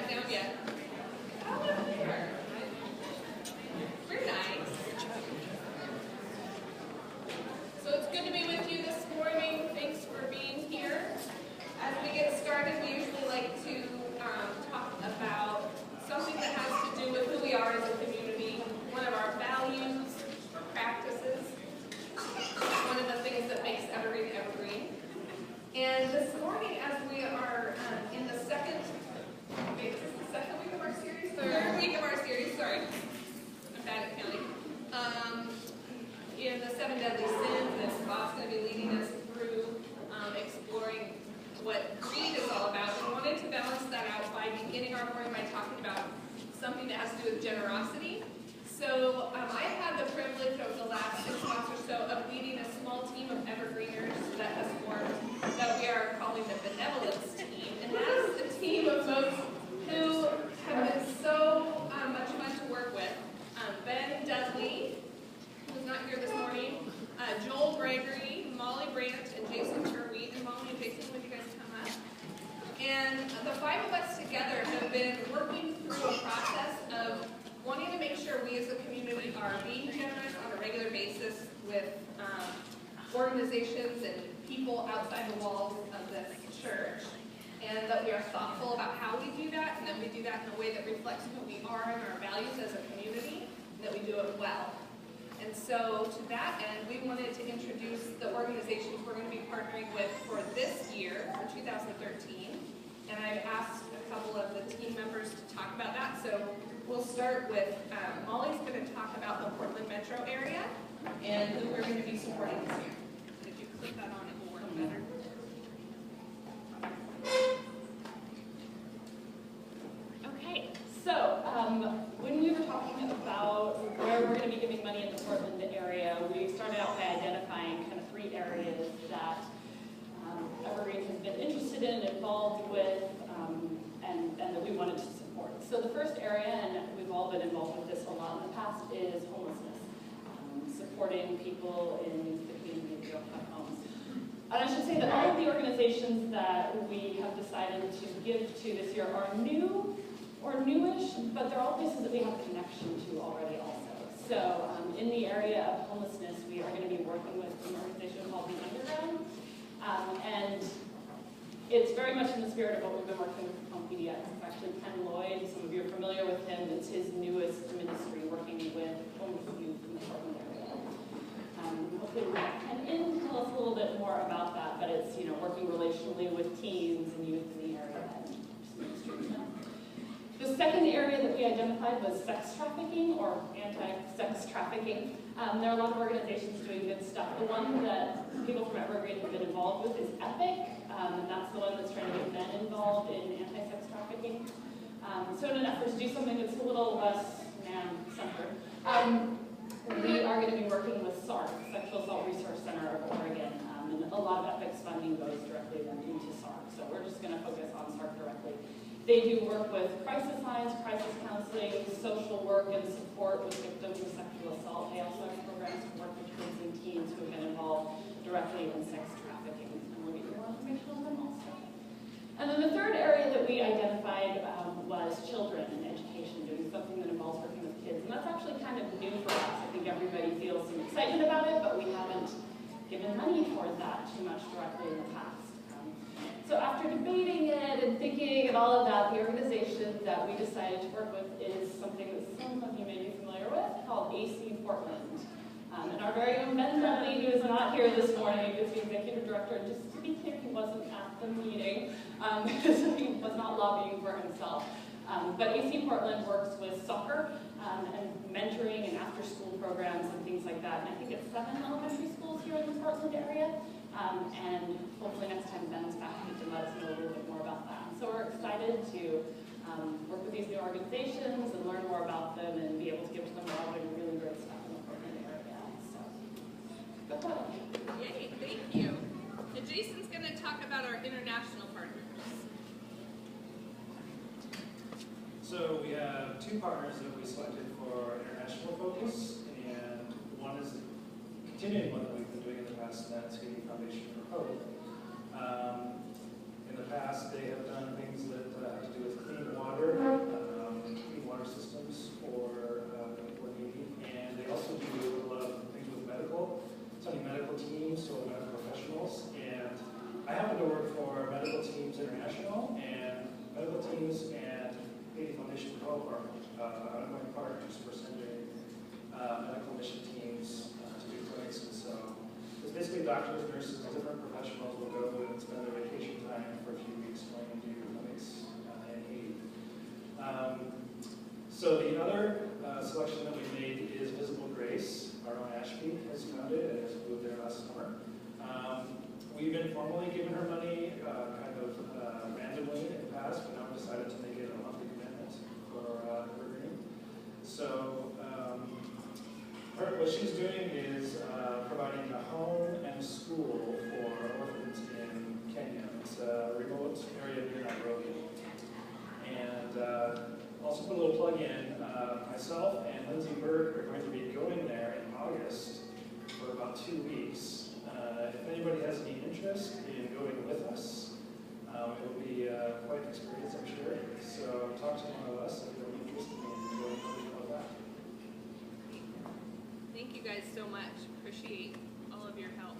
sat down yet. Oh, look there. Very nice. So it's good to be with you this morning. Thanks for being here. As we get started, we usually like to talk about something that has to do with who we are as a community, one of our values, our practices, one of the things that makes Evergreen Evergreen. And this morning, as we are in the second week of our series? Third week of our series, sorry. I'm bad at counting. In the 7 Deadly Sins, and Bob's going to be leading us through exploring what greed is all about. We wanted to balance that out by beginning our morning by talking about something that has to do with generosity. So I have had the privilege over the last 6 months or so of leading a small team of Evergreeners that has formed, that we are calling the Benevolence Team. And that's a team of folks who have been so much fun to work with. Ben Dudley, who's not here this morning, Joel Gregory, Molly Brandt, and Jason Sherweed. And Molly and Jason, would you guys come up? And the 5 of us together have been working through a process of wanting to make sure we as a community are being generous on a regular basis with organizations and people outside the walls of this church, and that we are thoughtful about how we do that, and that we do that in a way that reflects who we are and our values as a community, and that we do it well. And so to that end, we wanted to introduce the organizations we're going to be partnering with for this year, for 2013. And I've asked a couple of the team members to talk about that. So we'll start with, Molly's going to talk about the Portland metro area and who we're going to be supporting this year. If you click that on, it will work better. Okay, so when we were talking about where we're going to be giving money in the Portland area, we started out by identifying kind of 3 areas that Evergreen has been interested in, involved with, and that we wanted to support. So the first area, and we've all been involved with this a lot in the past, is homelessness. Supporting people in the community who don't have homes. And I should say that all of the organizations that we have decided to give to this year are new or newish, but they're all places that we have a connection to already also. So in the area of homelessness, we are going to be working with an organization called The Underground. And it's very much in the spirit of what we've been working with on PDX. It's actually Ken Lloyd. Some of you are familiar with him. It's his newest ministry, working with homeless youth in the Portland area. Hopefully we'll have Ken in to tell us a little bit more about that, but it's, you know, working relationally with teens and youth in the area and ministries. The second area that we identified was sex trafficking or anti-sex trafficking. There are a lot of organizations doing good stuff. The one that people from Evergreen have been involved with is EPIC, and that's the one that's trying to get men involved in anti-sex trafficking. So in an effort to do something that's a little less man-centered, we are going to be working with SARC, Sexual Assault Resource Center of Oregon, and a lot of EPIC's funding goes directly then into SARC. So we're just going to focus on SARC directly. They do work with crisis lines, crisis counseling, social work, and support with victims of sexual assault. They also have programs to work with kids and teens who have been involved directly in sex trafficking. And we'll get more information on them also. And then the third area that we identified was children and education, doing something that involves working with kids. And that's actually kind of new for us. I think everybody feels some excitement about it, but we haven't given money toward that too much directly in the past. So after debating it and thinking and all of that, the organization that we decided to work with is something that some of you may be familiar with, called AC Portland. And our very own Ben Dudley, who is not here this morning, is the executive director. And just to be clear, he wasn't at the meeting, so he was not lobbying for himself. But AC Portland works with soccer and mentoring and after-school programs and things like that. And I think it's 7 elementary schools here in the Portland area. And hopefully next time Ben's back, he can let us know a little bit more about that. So we're excited to work with these new organizations and learn more about them and be able to give to them all doing really great stuff in the Portland area. So, go ahead. Yay, thank you. And Jason's going to talk about our international partners. So we have 2 partners that we selected for international focus, and one is continuing what we've been doing in the past, and that's Haiti Foundation for Hope. In the past, they have done things that have to do with clean water teams for needy, and they also do a lot of things with medical teams, so medical professionals. And I happen to work for Medical Teams International, and Medical Teams and Haiti Foundation for Hope are ongoing partners for sending medical mission teams to do clinics. And so it's basically doctors, nurses, and different professionals will go and spend their vacation time for a few weeks going and do clinics in Haiti. So the other selection that we made is Visible Grace. Our own Ashby has founded and has moved there last summer. We've been formally giving her money kind of randomly in the past, but now we decided to make it a monthly commitment for Evergreen. So what she's doing is providing a home and school for orphans in Kenya. It's a remote area near Nairobi. And also put a little plug in, myself and Lindsay Berg are going to be going there in August for about 2 weeks. If anybody has any interest in going with us, it will be quite an experience, I'm sure. So talk to one of us if you're interested in going with that. Thank you guys so much. Appreciate all of your help.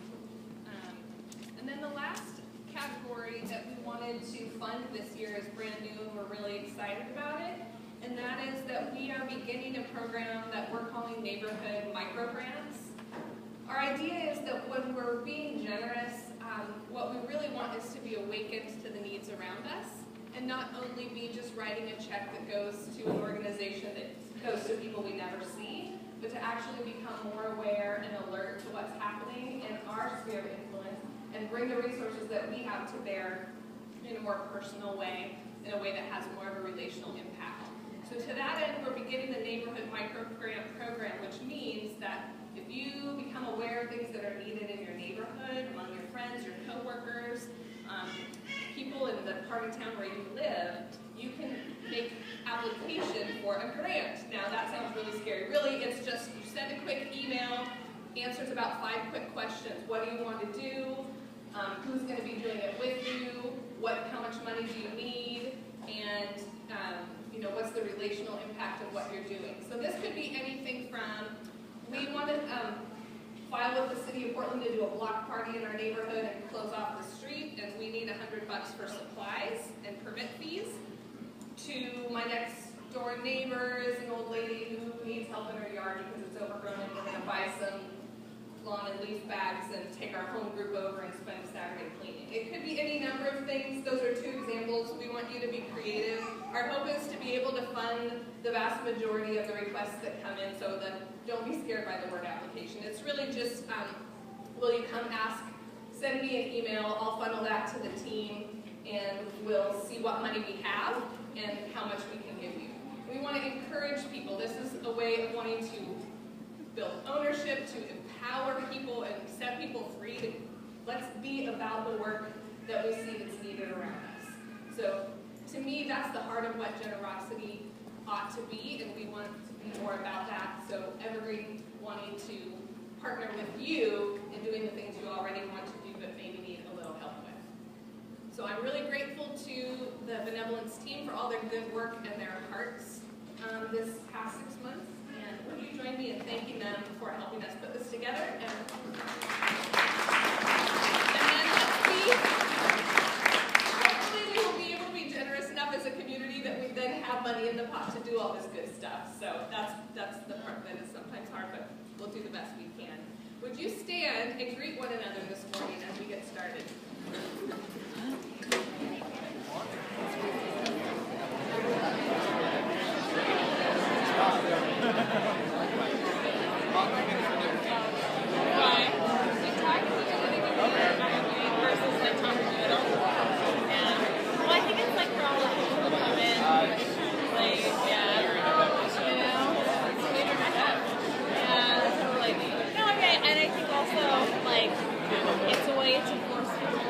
And then the last category that we wanted to fund this year is brand new, and we're really excited about it. And that is that we are beginning a program that we're calling Neighborhood Microgrants. Our idea is that when we're being generous, what we really want is to be awakened to the needs around us, and not only be just writing a check that goes to an organization that goes to people we never see, but to actually become more aware and alert to what's happening in our sphere of influence, and bring the resources that we have to bear in a more personal way, in a way that has more of a relational impact. So to that end, we're beginning the Neighborhood Microgrant Program, which means that if you become aware of things that are needed in your neighborhood, among your friends, your coworkers, people in the part of town where you live, you can make application for a grant. Now that sounds really scary. Really, it's just you send a quick email, answers about 5 quick questions. What do you want to do? Who's going to be doing it with you? How much money do you need? And what's the relational impact of what you're doing? So this could be anything from, we want to file with the city of Portland to do a block party in our neighborhood and close off the street, and we need $100 for supplies and permit fees, to my next door neighbor is an old lady who needs help in her yard because it's overgrown, and we're going to buy some lawn and leaf bags and take our home group over and spend Saturday cleaning. It could be any number of things. Those are 2 examples. We want you to be creative. Our hope is to be able to fund the vast majority of the requests that come in, so that don't be scared by the word application. It's really just, will you come ask, send me an email, I'll funnel that to the team, and we'll see what money we have and how much we can give you. We want to encourage people. This is a way of wanting to build ownership, to empower people and set people free. Let's be about the work that we see that's needed around us. So to me, that's the heart of what generosity ought to be, and we want to be more about that. So Evergreen wanting to partner with you in doing the things you already want to do but maybe need a little help with. So I'm really grateful to the benevolence team for all their good work and their hearts this past 6 months. And would you join me in thanking them for helping us put this together? And then hopefully we will be able to be generous enough as a community that we then have money in the pot to do all this good stuff. So that's the part that is sometimes hard, but we'll do the best we can. Would you stand and greet one another this morning as we get started? It's a way to force people to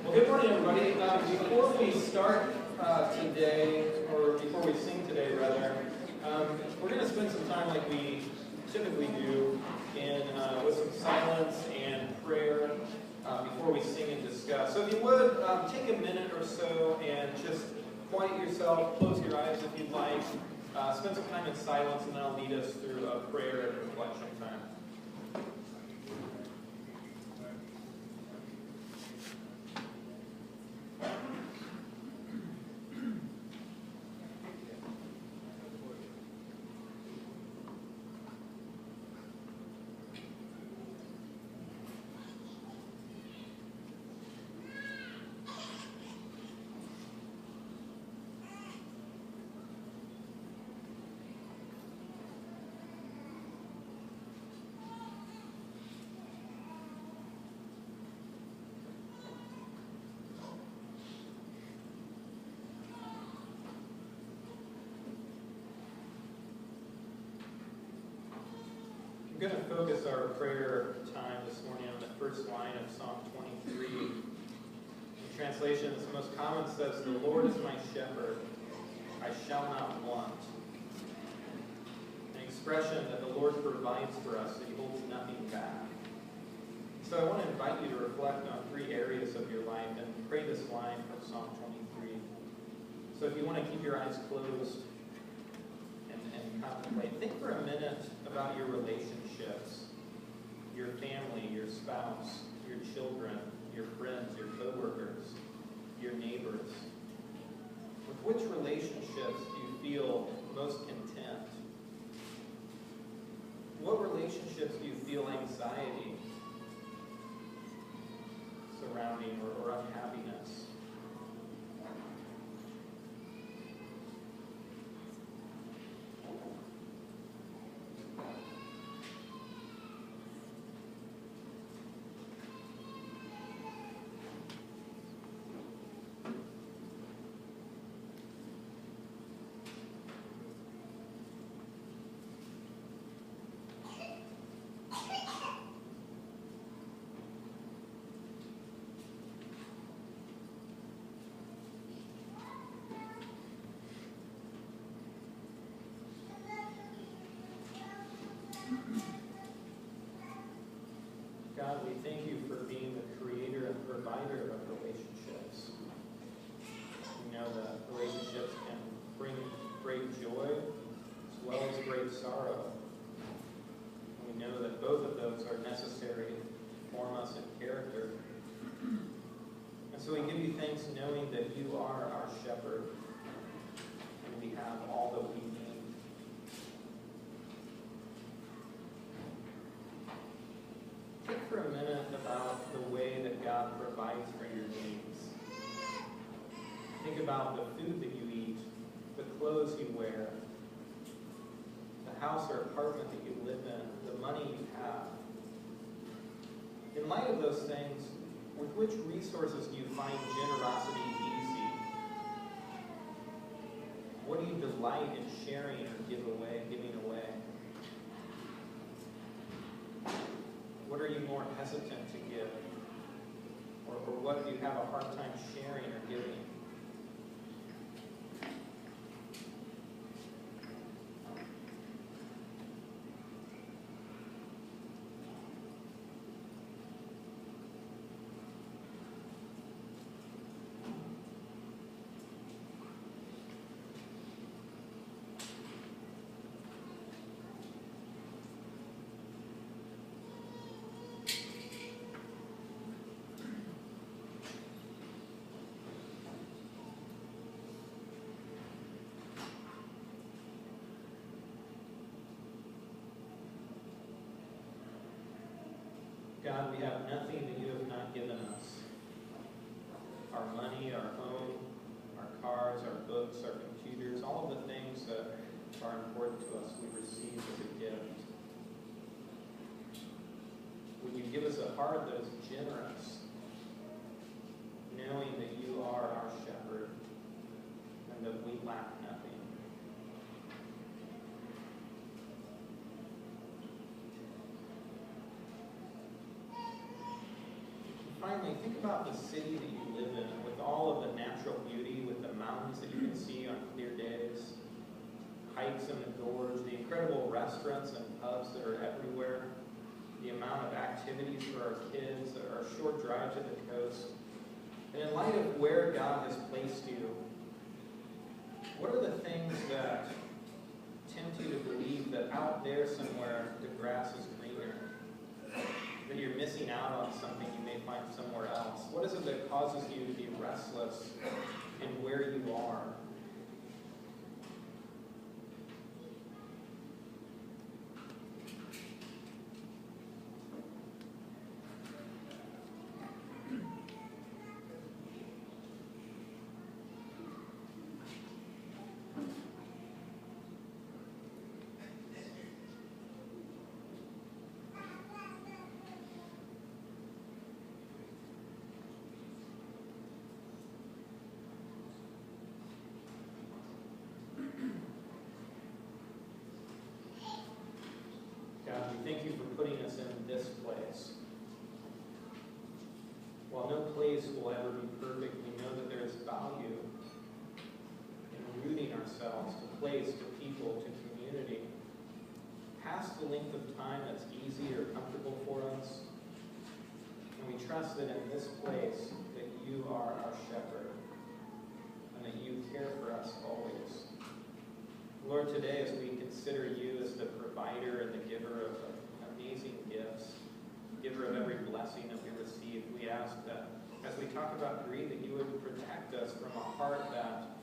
Well, good morning, everybody. Before we start today, or before we sing today, rather, we're going to spend some time like we typically do with some silence and prayer before we sing and discuss. So if you would, take a minute or so and just quiet yourself, close your eyes if you'd like, spend some time in silence, and then I'll lead us through a prayer and reflection time. We're going to focus our prayer time this morning on the first line of Psalm 23. In translation, the most common says, "The Lord is my shepherd, I shall not want." An expression that the Lord provides for us, that He holds nothing back. So I want to invite you to reflect on three areas of your life and pray this line from Psalm 23. So if you want to keep your eyes closed and contemplate, think for a minute about your relationships, your family, your spouse, your children, your friends, your coworkers, your neighbors. With which relationships do you feel most content? What relationships do you feel anxiety surrounding or unhappiness? God, we thank you for being the creator and provider of relationships. We know that relationships can bring great joy as well as great sorrow. And we know that both of those are necessary to form us in character. And so we give you thanks knowing that you are our shepherd and we have all that we need. Think for a minute about the way that God provides for your needs. Think about the food that you eat, the clothes you wear, the house or apartment that you live in, the money you have. In light of those things, with which resources do you find generosity easy? What do you delight in sharing or giving away? What are you more hesitant to give? Or what do you have a hard time sharing or giving? God, we have nothing that you have not given us. Our money, our home, our cars, our books, our computers, all of the things that are important to us, we receive as a gift. Would you give us a heart that is generous, knowing that you are our shepherd and that we lack nothing? Finally, think about the city that you live in, with all of the natural beauty, with the mountains that you can see on clear days, hikes in the gorge, the incredible restaurants and pubs that are everywhere, the amount of activities for our kids, our short drive to the coast. And in light of where God has placed you, what are the things that tempt you to believe that out there somewhere the grass is greener? That you're missing out on something you may find somewhere else? What is it that causes you to be restless in where you are? God, we thank you for putting us in this place. While no place will ever be perfect, we know that there is value in rooting ourselves to place, to people, to community. Past the length of time that's easy or comfortable for us. And we trust that in this place that you are our shepherd and that you care for us always. Lord, today as we consider you as the provider and the giver of amazing gifts, giver of every blessing that we receive, we ask that as we talk about greed, that you would protect us from a heart that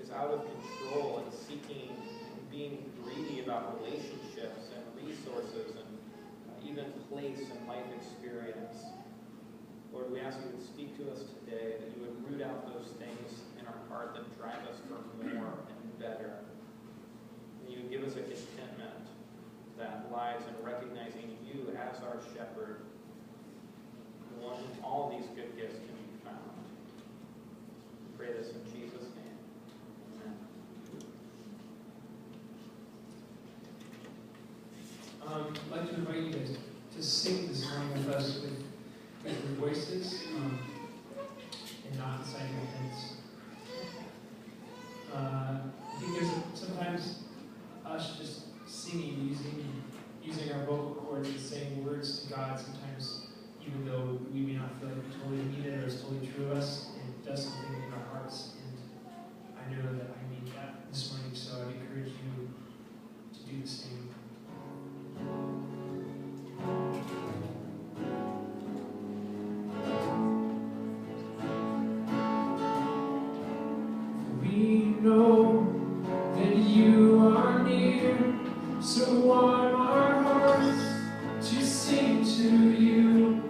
is out of control and seeking and being greedy about relationships and resources and even place and life experience. Lord, we ask you to speak to us today, that you would root out those things in our heart that drive us for more and better. You give us a contentment that lies in recognizing you as our shepherd, the one in all these good gifts can be found. We pray this in Jesus' name. Amen. I'd like to invite you guys to sing this morning with us with your voices and not inside your heads. I think there's sometimes us just singing, using our vocal cords and saying words to God, sometimes even though we may not feel like we totally mean it or it's totally true of us, it does something in our hearts. And I know that I need that this morning, so I'd encourage you to do the same. We know that you are near, so warm our hearts to sing to you.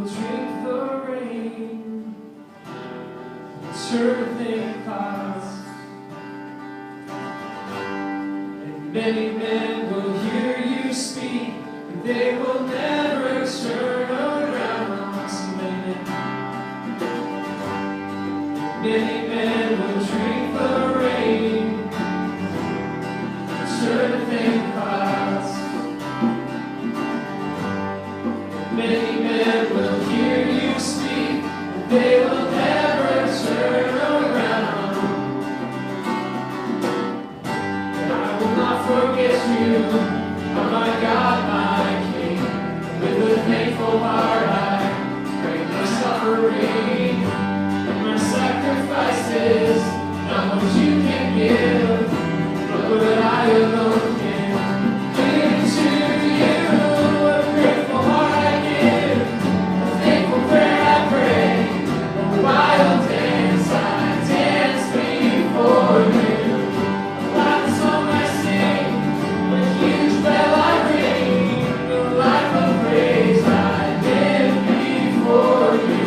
drink the rain, turn the thick clouds, and many men will hear you speak, but they will never turn around. So many men will drink the rain, turn the thick clouds. Many men will hear you speak, but they will never turn around. And I will not forget you, oh my God, my King. With a thankful heart I bring my suffering and my sacrifices, not what you can give, but what I alone can give to you. A grateful heart I give, a thankful prayer I pray, a wild dance I dance before you. A loud song I sing, a huge bell I ring, a life of praise I live before you.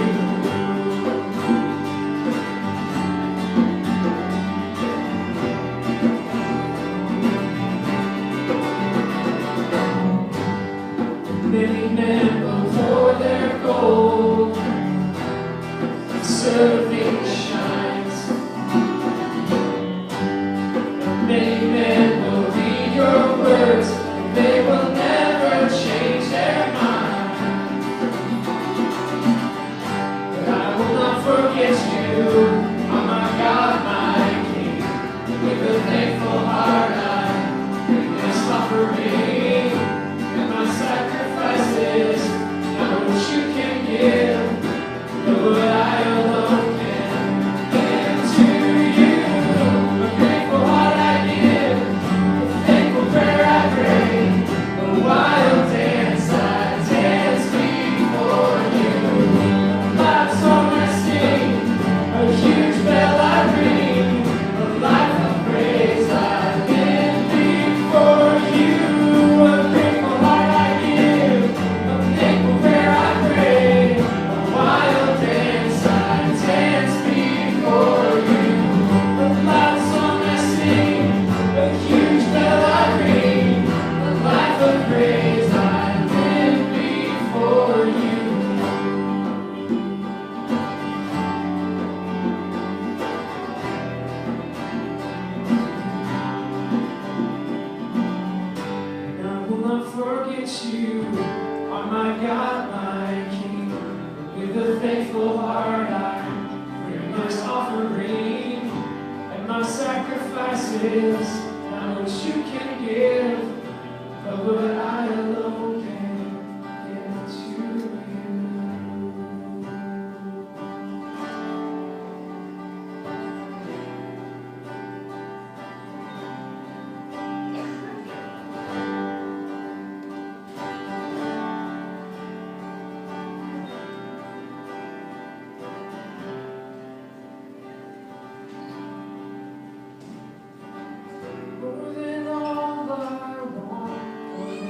Many men will pour their gold, serving shines. Many men will read your words, and they will never change their mind. But I will not forget you, oh my God, my King. With a thankful heart I bring this offering and my sacrifices, not what you can give, but what I alone can give to you. A grateful heart I give, a thankful prayer I pray, a wild dance I dance before you. A loud song I sing, a huge bell I ring, a life of praise I live before you. A grateful heart I give, a thankful prayer I pray, a wild dance I dance before you. A loud song I sing, a huge bell I ring, a life of praise I live before you. And I will not forget you, oh my God, my King. With a thankful heart I bring this offering and my sacrifices, not what you can give, but what I alone can give to you. More than all I want, more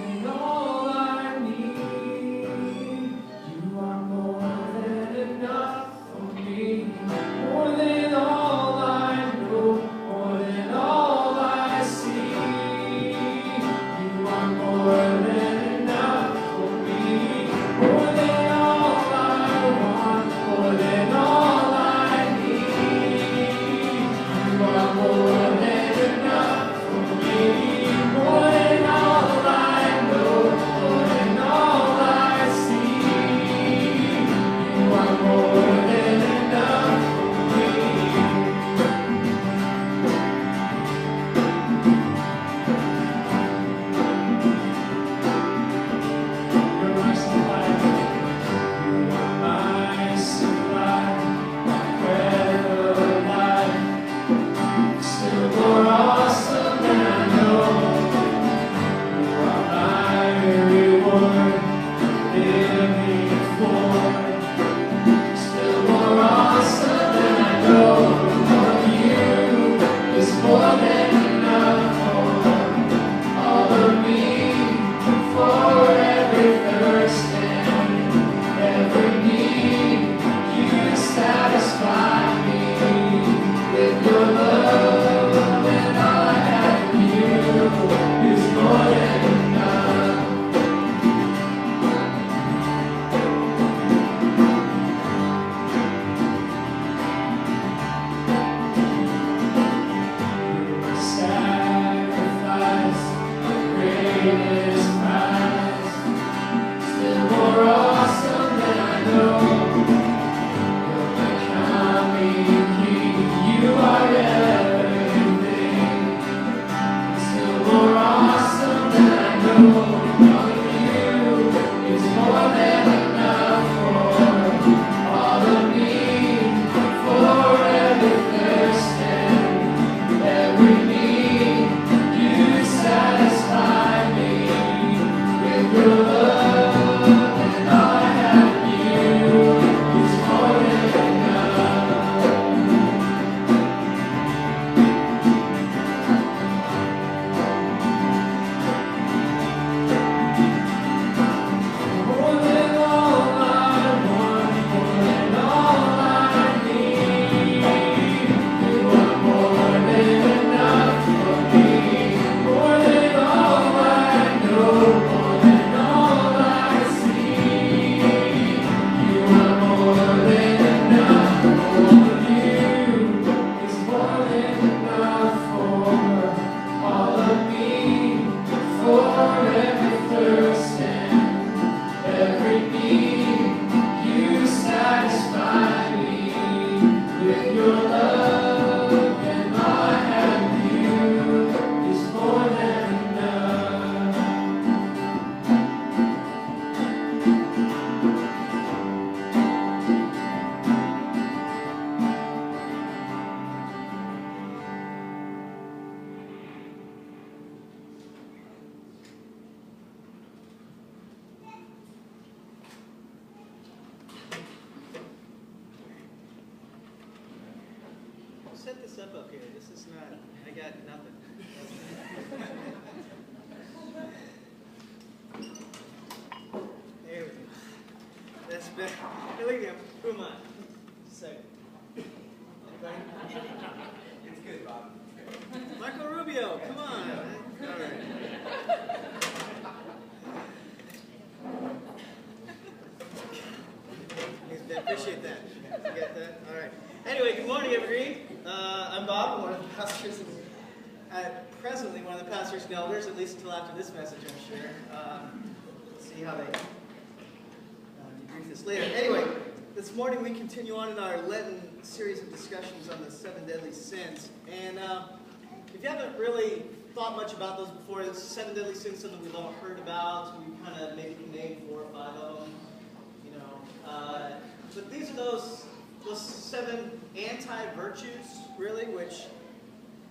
this up here. This is not, I got nothing. There we go. That's better. Hey, look at him. Who am I? Just a second. Anybody? It's good, Bob. Marco Rubio, come on. All right. I appreciate that. You get that? All right. Anyway, good morning, Evergreen. I'm Bob, I'm one of the pastors, presently one of the pastors and elders, at least until after this message, I'm sure. We'll see how they debrief this later. Anyway, this morning we continue on in our Lenten series of discussions on the 7 deadly sins. And if you haven't really thought much about those before, the 7 deadly sins, something we've all heard about. We kind of maybe can name 4 or 5 of them, you know. But these are those 7 anti-virtues, really, which,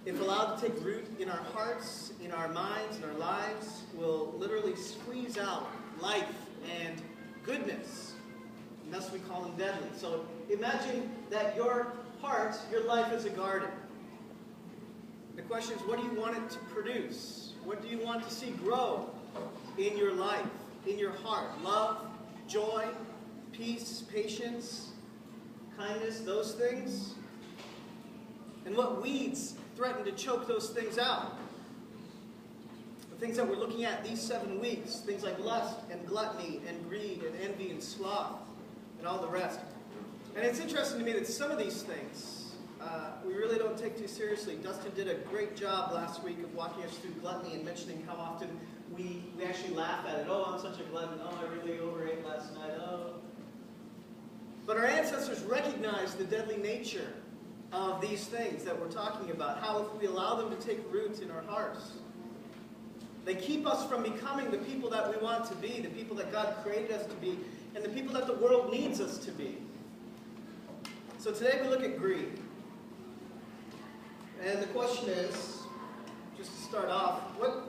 if allowed to take root in our hearts, in our minds, in our lives, will literally squeeze out life and goodness. And thus we call them deadly. So imagine that your heart, your life is a garden. The question is, what do you want it to produce? What do you want to see grow in your life, in your heart? Love, joy, peace, patience, kindness, those things? And what weeds threaten to choke those things out? The things that we're looking at these 7 weeks, things like lust and gluttony and greed and envy and sloth and all the rest. And it's interesting to me that some of these things we really don't take too seriously. Dustin did a great job last week of walking us through gluttony and mentioning how often we actually laugh at it. Oh, I'm such a glutton. Oh, I really overate last night. Oh. But our ancestors recognized the deadly nature of these things that we're talking about. How if we allow them to take root in our hearts, they keep us from becoming the people that we want to be, the people that God created us to be, and the people that the world needs us to be. So today we look at greed. And the question is, just to start off,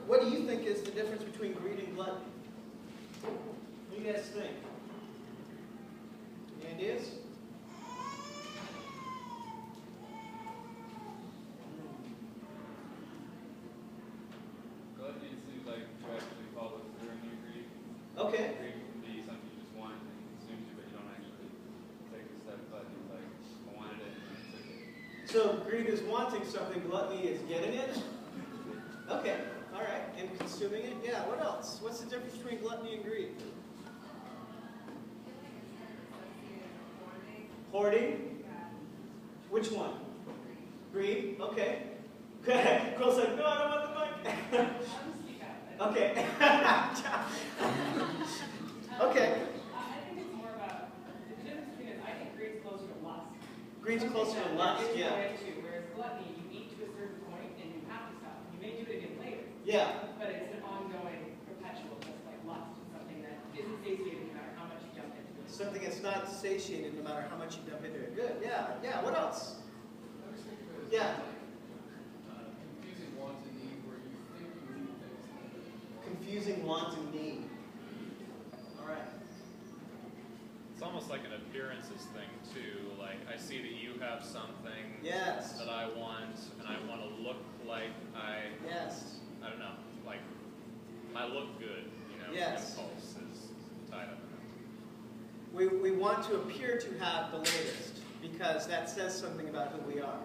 what do you think is the difference between greed and gluttony? What do you guys think? Any ideas? Gluttony seems like you actually follow through and you agree. Okay. Greed can be something you just want and it consumes you, but you don't actually take a step. Gluttony is like, I wanted it and I took it. So greed is wanting something, gluttony is getting it? Okay, all right. And consuming it? Yeah, what else? What's the difference between gluttony and greed? Hoarding? Which one? Greed? Okay. Okay. Girl's like, no, I don't want the mic. Okay. Okay. I think it's more about, the difference between it, I think greed's closer to lust. Greed's closer to lust, yeah. Whereas gluttony, you eat to a certain point and you have to stop. You may do it again later, Yeah. but it's an ongoing, perpetual, just like lust. It's something that isn't satiated no matter how much you jump into it. Something that's not satiated no matter how much you dump into it. Good. Yeah. Yeah. What else? Yeah. Confusing wants and need where you think you need things. Confusing want and need. All right. It's almost like an appearances thing too. Like I see that you have something Yes. that I want, and I want to look like Yes. I don't know, like I look good. You know, Yes. impulse is tied up in it. We want to appear to have the latest because that says something about who we are.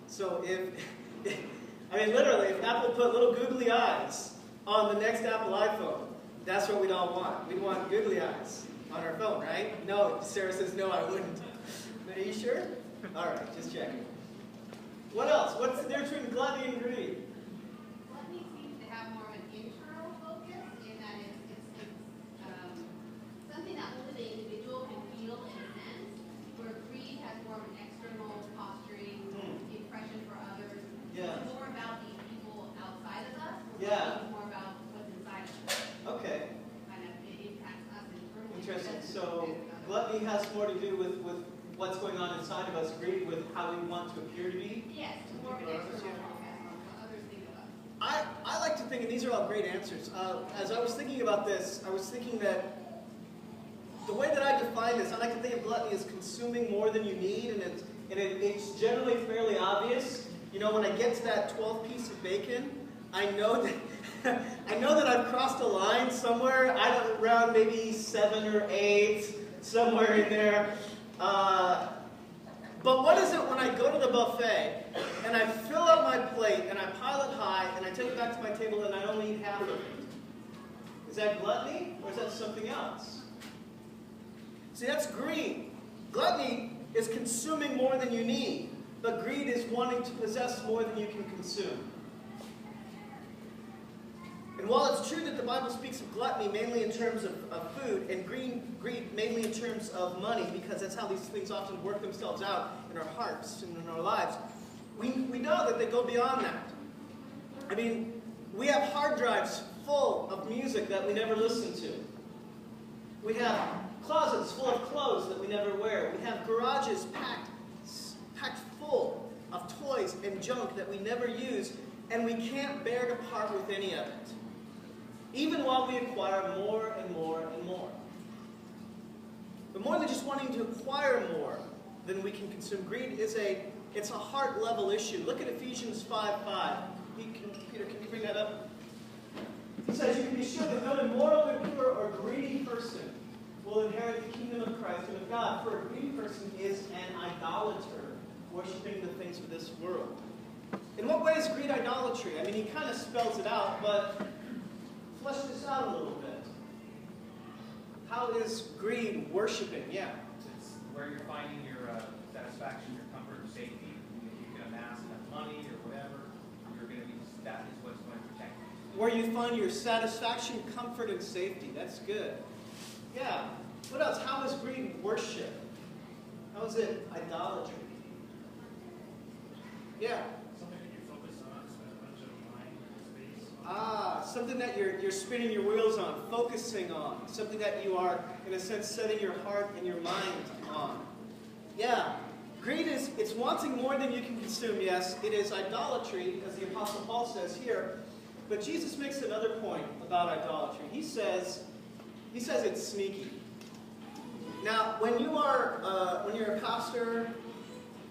So I mean literally, if Apple put little googly eyes on the next Apple iPhone, that's what we'd all want. We'd want googly eyes on our phone, right? No, Sarah says no, I wouldn't. But are you sure? All right, just checking. What else? What's the difference between gluttony and greed? Gluttony seems to have more of an internal focus in that it's something that only the individual can feel in a sense, where greed has more of an external posturing, impression for others. Yeah. It's more about the people outside of us. Yeah. It's more about what's inside of us. Okay, Kind of, it impacts us internally. interesting. That's So the- gluttony has more to do with what's going on inside of us. Greed with how we want to appear to be. Yes, more of an external focus on what others think of us. I like to think, and these are all great answers. As I was thinking about this, I was thinking that the way that I define this, I like to think of gluttony as consuming more than you need, and and it's generally fairly obvious. You know, when I get to that 12th piece of bacon, I know that I know that I've crossed a line somewhere. I don't around maybe 7 or 8, somewhere in there. But what is it when I go to the buffet and I fill up my plate and I pile it high and I take it back to my table and I only eat half of it? Is that gluttony or is that something else? See, that's greed. Gluttony is consuming more than you need, but greed is wanting to possess more than you can consume. And while it's true that the Bible speaks of gluttony mainly in terms of food, and greed mainly in terms of money, because that's how these things often work themselves out in our hearts and in our lives, we know that they go beyond that. I mean, we have hard drives full of music that we never listen to. We have closets full of clothes that we never wear. We have garages packed full of toys and junk that we never use, and we can't bear to part with any of it. Even while we acquire more and more and more. But more than just wanting to acquire more than we can consume, greed is it's a heart level issue. Look at Ephesians 5:5. Peter, can you bring that up? He says, you can be sure that no immoral, impure, or greedy person will inherit the kingdom of Christ and of God. For a greedy person is an idolater, worshiping the things of this world. In what way is greed idolatry? I mean, he kind of spells it out, but flesh this out a little bit. How is greed worshiping? Yeah. It's where you're finding your satisfaction, your comfort, and safety. If you can amass enough money or whatever, you're going to be. That is what's going to protect you. Where you find your satisfaction, comfort, and safety. That's good. Yeah. What else? How is greed worship? How is it idolatry? Yeah. Something that you're spinning your wheels on, focusing on. Something that you are, in a sense, setting your heart and your mind on. Yeah. Greed it's wanting more than you can consume, yes. It is idolatry, as the Apostle Paul says here. But Jesus makes another point about idolatry. He says it's sneaky. Now, when you're a pastor,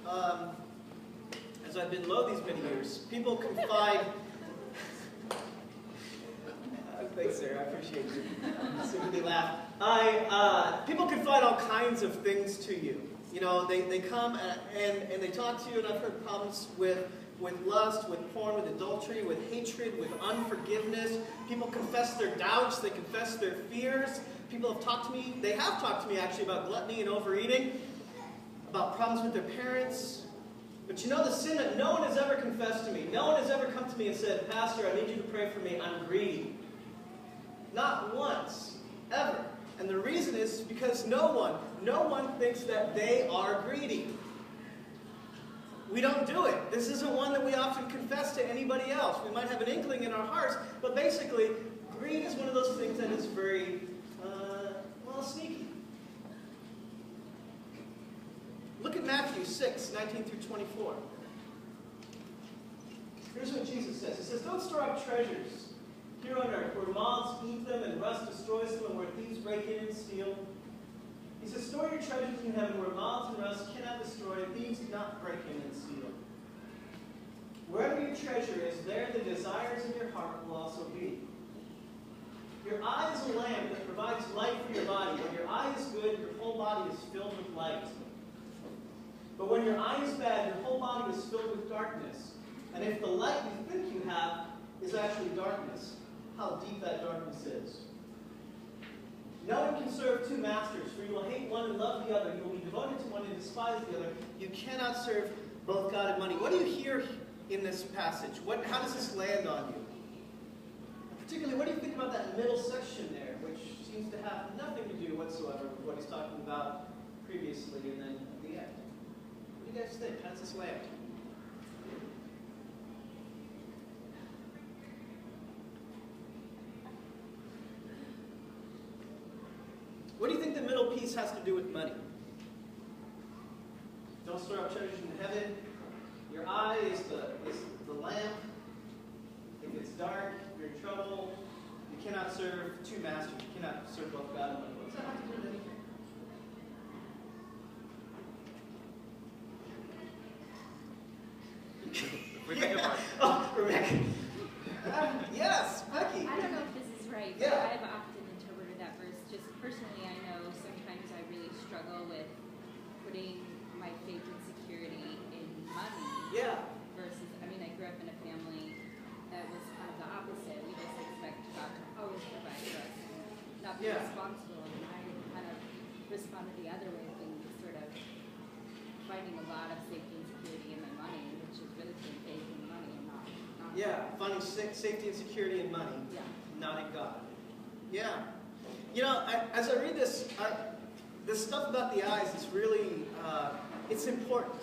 as I've been low these many years, people confide. Thanks, sir. I appreciate you. Sympathy laugh. People confide all kinds of things to you. You know, they come and they talk to you, and I've heard problems with lust, with porn, with adultery, with hatred, with unforgiveness. People confess their doubts. They confess their fears. People have talked to me. They have talked to me, actually, about gluttony and overeating, about problems with their parents. But you know the sin that no one has ever confessed to me. No one has ever come to me and said, Pastor, I need you to pray for me. I'm greedy. Not once, ever. And the reason is because no one thinks that they are greedy. We don't do it. This isn't one that we often confess to anybody else. We might have an inkling in our hearts, but basically, greed is one of those things that is very, sneaky. Look at Matthew 6, 19 through 24. Here's what Jesus says. He says, don't store up treasures here on earth, where moths eat them and rust destroys them, and where thieves break in and steal. He says, store your treasures in heaven, where moths and rust cannot destroy, thieves do not break in and steal. Wherever your treasure is, there the desires of your heart will also be. Your eye is a lamp that provides light for your body. When your eye is good, your whole body is filled with light. But when your eye is bad, your whole body is filled with darkness. And if the light you think you have is actually darkness, how deep that darkness is. No one can serve two masters, for you will hate one and love the other. You will be devoted to one and despise the other. You cannot serve both God and money. What do you hear in this passage? How does this land on you? Particularly, what do you think about that middle section there, which seems to have nothing to do whatsoever with what he's talking about previously and then at the end? What do you guys think? How does this land? What do you think the middle piece has to do with money? Don't store up treasures in heaven. Your eye is the lamp. If it's dark, you're in trouble. You cannot serve two masters. You cannot serve both God and money. What does that have to do with anything? struggle with putting my faith and security in money Yeah. versus, I mean, I grew up in a family that was kind of the opposite. We just expect God to always provide for us and not be Yeah. responsible. And I kind of responded the other way, being sort of finding a lot of safety and security in my money, which is really through faith in money and not Yeah, finding safety and security in money, Yeah. not in God. Yeah. You know, as I read this, this stuff about the eyes is really, it's important.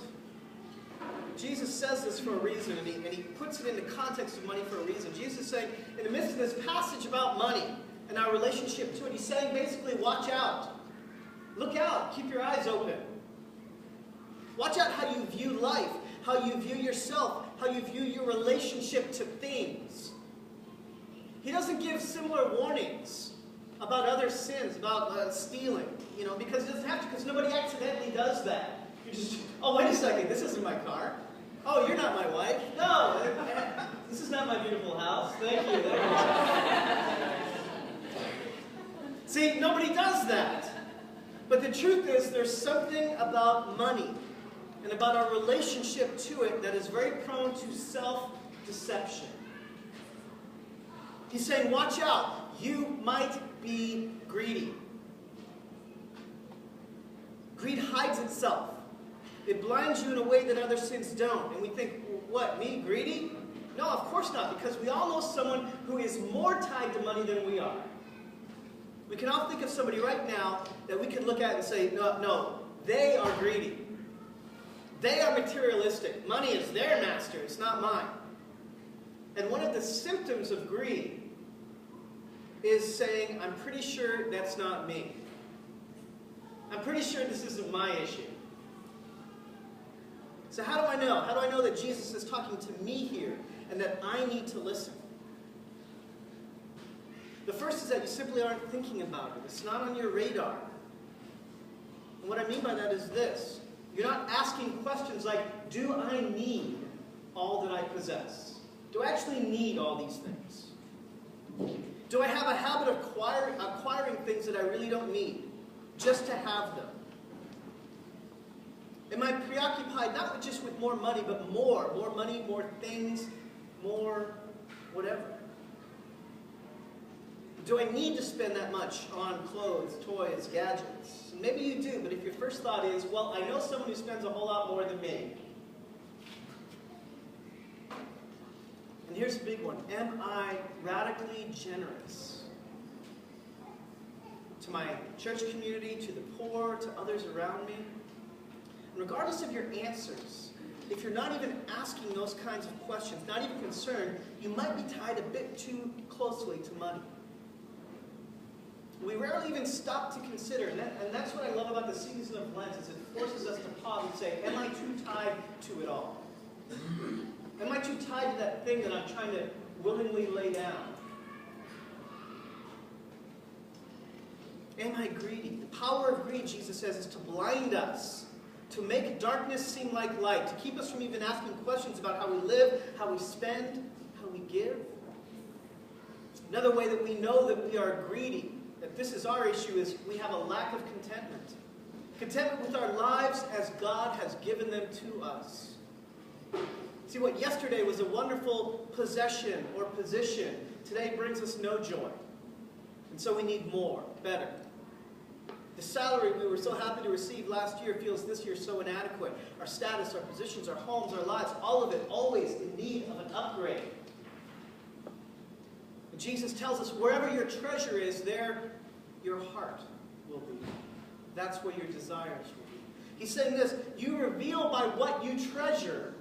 Jesus says this for a reason, and he puts it in the context of money for a reason. Jesus is saying, in the midst of this passage about money and our relationship to it, he's saying basically, watch out. Look out. Keep your eyes open. Watch out how you view life, how you view yourself, how you view your relationship to things. He doesn't give similar warnings about other sins, about stealing, because he doesn't have to, because nobody accidentally does that. You just, oh, wait a second, this isn't my car. Oh, you're not my wife. No, this is not my beautiful house. Thank you. See, nobody does that. But the truth is, there's something about money and about our relationship to it that is very prone to self-deception. He's saying, watch out. You might be greedy. Greed hides itself. It blinds you in a way that other sins don't. And we think, what, me, greedy? No, of course not, because we all know someone who is more tied to money than we are. We can all think of somebody right now that we can look at and say, no, they are greedy. They are materialistic. Money is their master, it's not mine. And one of the symptoms of greed is saying, I'm pretty sure that's not me. I'm pretty sure this isn't my issue. So how do I know? How do I know that Jesus is talking to me here and that I need to listen? The first is that you simply aren't thinking about it. It's not on your radar. And what I mean by that is this. You're not asking questions like, do I need all that I possess? Do I actually need all these things? Do I have a habit of acquiring things that I really don't need just to have them? Am I preoccupied not just with more money, but more money, more things, more whatever? Do I need to spend that much on clothes, toys, gadgets? Maybe you do, but if your first thought is, well, I know someone who spends a whole lot more than me. And here's a big one. Am I radically generous to my church community, to the poor, to others around me? And regardless of your answers, if you're not even asking those kinds of questions, not even concerned, you might be tied a bit too closely to money. We rarely even stop to consider, and that's what I love about the season of Lent, is it forces us to pause and say, am I too tied to it all? Am I too tied to that thing that I'm trying to willingly lay down? Am I greedy? The power of greed, Jesus says, is to blind us, to make darkness seem like light, to keep us from even asking questions about how we live, how we spend, how we give. Another way that we know that we are greedy, that this is our issue, is we have a lack of contentment. Contentment with our lives as God has given them to us. See, what yesterday was a wonderful possession or position, today brings us no joy. And so we need more, better. The salary we were so happy to receive last year feels this year so inadequate. Our status, our positions, our homes, our lives, all of it always in need of an upgrade. And Jesus tells us wherever your treasure is, there your heart will be. That's where your desires will be. He's saying this, you reveal by what you treasure,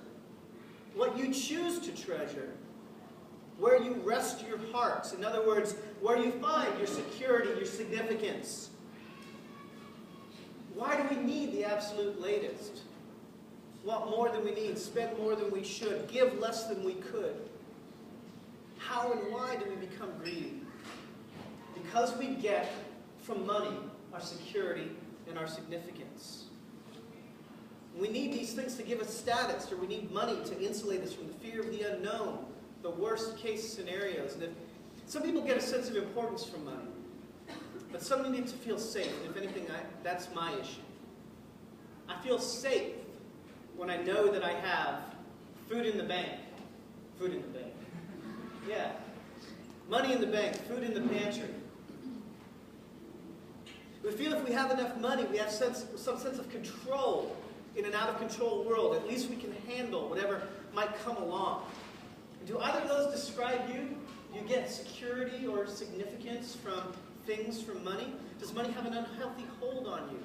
what you choose to treasure, where you rest your hearts. In other words, where you find your security, your significance. Why do we need the absolute latest? Want more than we need, spend more than we should, give less than we could. How and why do we become greedy? Because we get from money our security and our significance. We need these things to give us status, or we need money to insulate us from the fear of the unknown, the worst case scenarios. And if some people get a sense of importance from money. But some need to feel safe. And if anything, that's my issue. I feel safe when I know that I have food in the bank. Food in the bank. Yeah. Money in the bank, food in the pantry. We feel if we have enough money, we have some sense of control in an out-of-control world. At least we can handle whatever might come along. Do either of those describe you? Do you get security or significance from things, from money? Does money have an unhealthy hold on you?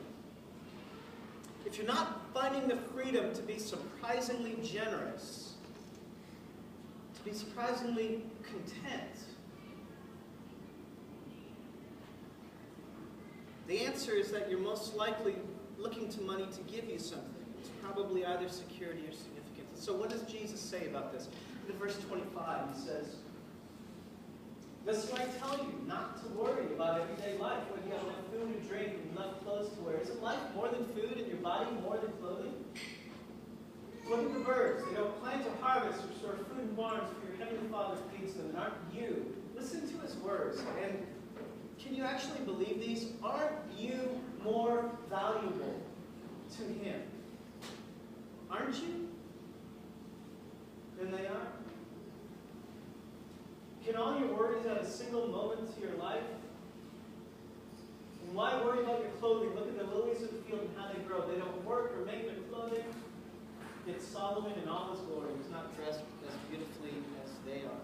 If you're not finding the freedom to be surprisingly generous, to be surprisingly content, the answer is that you're most likely looking to money to give you something. It's probably either security or significance. So what does Jesus say about this? In verse 25, he says, "This is what I tell you, not to worry about everyday life, whether you have enough food and drink and enough clothes to wear. Isn't life more than food and your body more than clothing? Look at the birds. They don't plant or harvest or store food in barns, for your heavenly Father feeds them. And aren't you?" Listen to his words. And can you actually believe these? Aren't you more valuable to him? Aren't you? Than they are? Can all your worries add a single moment to your life? And why worry about your clothing? Look at the lilies of the field and how they grow. They don't work or make their clothing. Yet Solomon in all his glory was not dressed as beautifully as they are.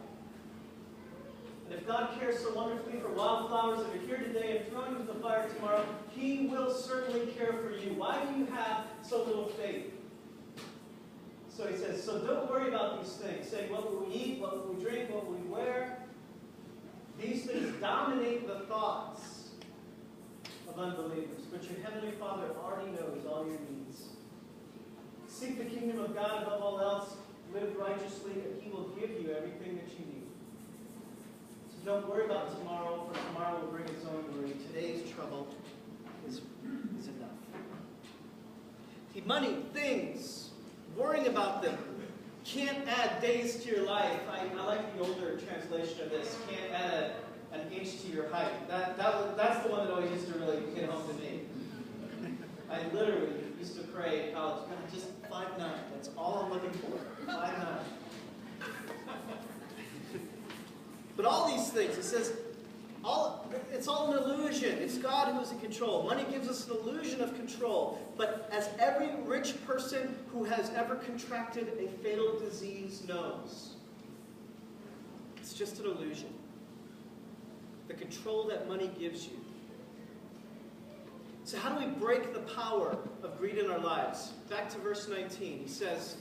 And if God cares so wonderfully for wildflowers that are here today and thrown into the fire tomorrow, he will certainly care for you. Why do you have so little faith? So he says, so don't worry about these things, saying, what will we eat, what will we drink, what will we wear? These things dominate the thoughts of unbelievers. But your heavenly Father already knows all your needs. Seek the kingdom of God above all else, live righteously, and he will give you everything that you need. So don't worry about tomorrow, for tomorrow will bring its own worry. Today's trouble is enough. The money, things, worrying about them can't add days to your life. I like the older translation of this. Can't add an inch to your height. That's the one that always used to really hit home to me. I literally used to pray in college, God, just 5'9". That's all I'm looking for. 5'9". But all these things, it says, it's all an illusion. It's God who is in control. Money gives us an illusion of control. But as every rich person who has ever contracted a fatal disease knows, it's just an illusion. The control that money gives you. So how do we break the power of greed in our lives? Back to verse 19. He says,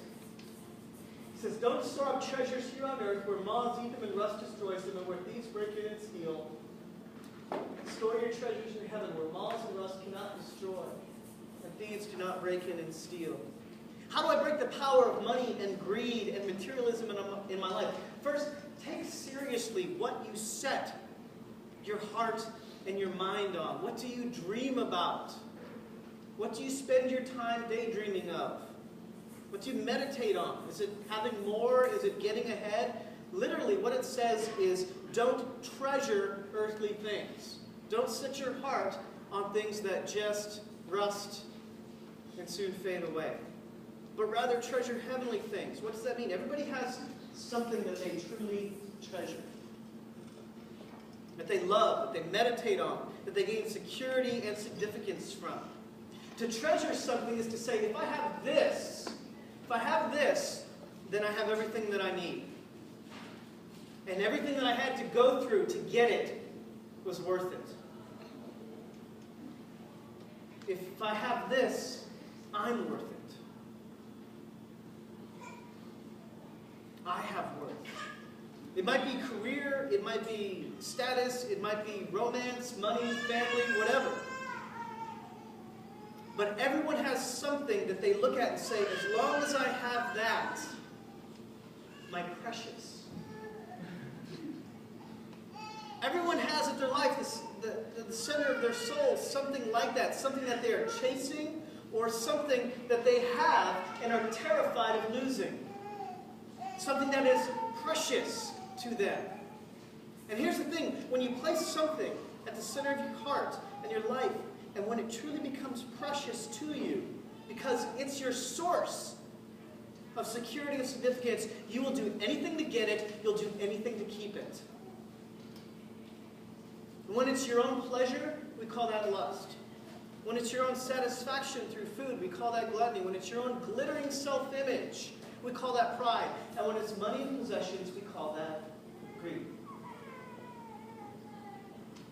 don't store up treasures here on earth where moths eat them and rust destroys them and where thieves break in and steal. Store your treasures in heaven where moths and rust cannot destroy and thieves do not break in and steal. How do I break the power of money and greed and materialism in my life? First, take seriously what you set your heart and your mind on. What do you dream about? What do you spend your time daydreaming of? What do you meditate on? Is it having more? Is it getting ahead? Literally, what it says is, don't treasure earthly things. Don't set your heart on things that just rust and soon fade away. But rather treasure heavenly things. What does that mean? Everybody has something that they truly treasure. That they love, that they meditate on, that they gain security and significance from. To treasure something is to say, if I have this, then I have everything that I need. And everything that I had to go through to get it was worth it. If I have this, I'm worth it. I have worth. It might be career, it might be status, it might be romance, money, family, whatever. But everyone has something that they look at and say, as long as I have that, my precious. Everyone has in their life the center of their soul, something like that, something that they are chasing or something that they have and are terrified of losing. Something that is precious to them. And here's the thing, when you place something at the center of your heart and your life, and when it truly becomes precious to you, because it's your source of security and significance, you will do anything to get it, you'll do anything to keep it. And when it's your own pleasure, we call that lust. When it's your own satisfaction through food, we call that gluttony. When it's your own glittering self-image, we call that pride. And when it's money and possessions, we call that greed.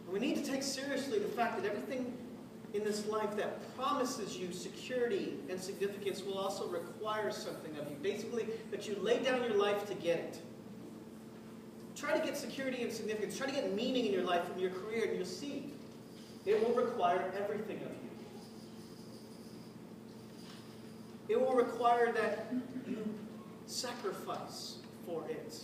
And we need to take seriously the fact that everything in this life that promises you security and significance will also require something of you. Basically, that you lay down your life to get it. Try to get security and significance. Try to get meaning in your life and your career, and you'll see it will require everything of you. It will require that you sacrifice for it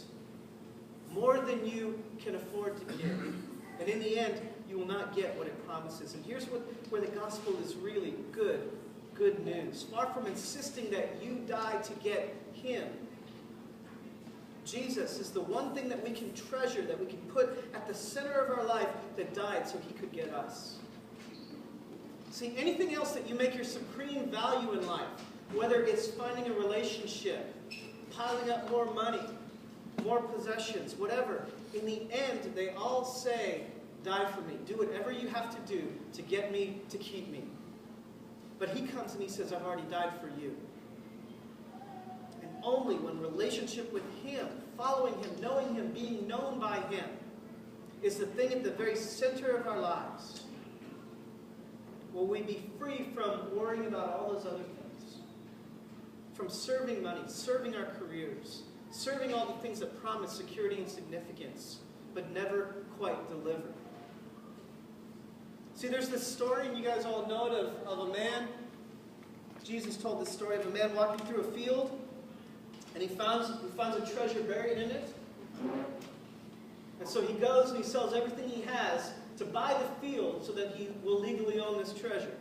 more than you can afford to give. And in the end, you will not get what it promises. And here's where the gospel is really good news. Far from insisting that you die to get him, Jesus is the one thing that we can treasure, that we can put at the center of our life, that died so he could get us. See, anything else that you make your supreme value in life, whether it's finding a relationship, piling up more money, more possessions, whatever, in the end, they all say, die for me. Do whatever you have to do to get me, to keep me. But he comes and he says, I've already died for you. And only when relationship with him, following him, knowing him, being known by him, is the thing at the very center of our lives, will we be free from worrying about all those other things. From serving money, serving our careers, serving all the things that promise security and significance, but never quite deliver. See, there's this story, and you guys all know it, of a man. Jesus told this story of a man walking through a field, and he finds a treasure buried in it. And so he goes and he sells everything he has to buy the field so that he will legally own this treasure.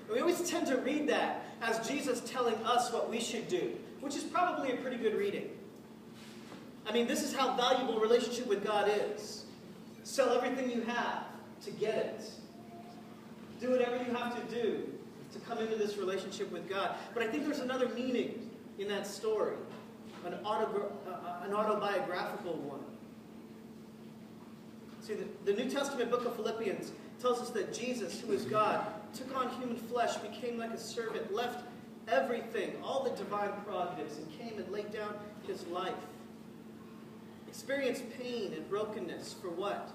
And we always tend to read that as Jesus telling us what we should do, which is probably a pretty good reading. I mean, this is how valuable a relationship with God is. Sell everything you have to get it. Do whatever you have to do to come into this relationship with God. But I think there's another meaning in that story, an autobiographical one. See, the New Testament book of Philippians tells us that Jesus, who is God, took on human flesh, became like a servant, left everything, all the divine prerogatives, and came and laid down his life. Experienced pain and brokenness for what?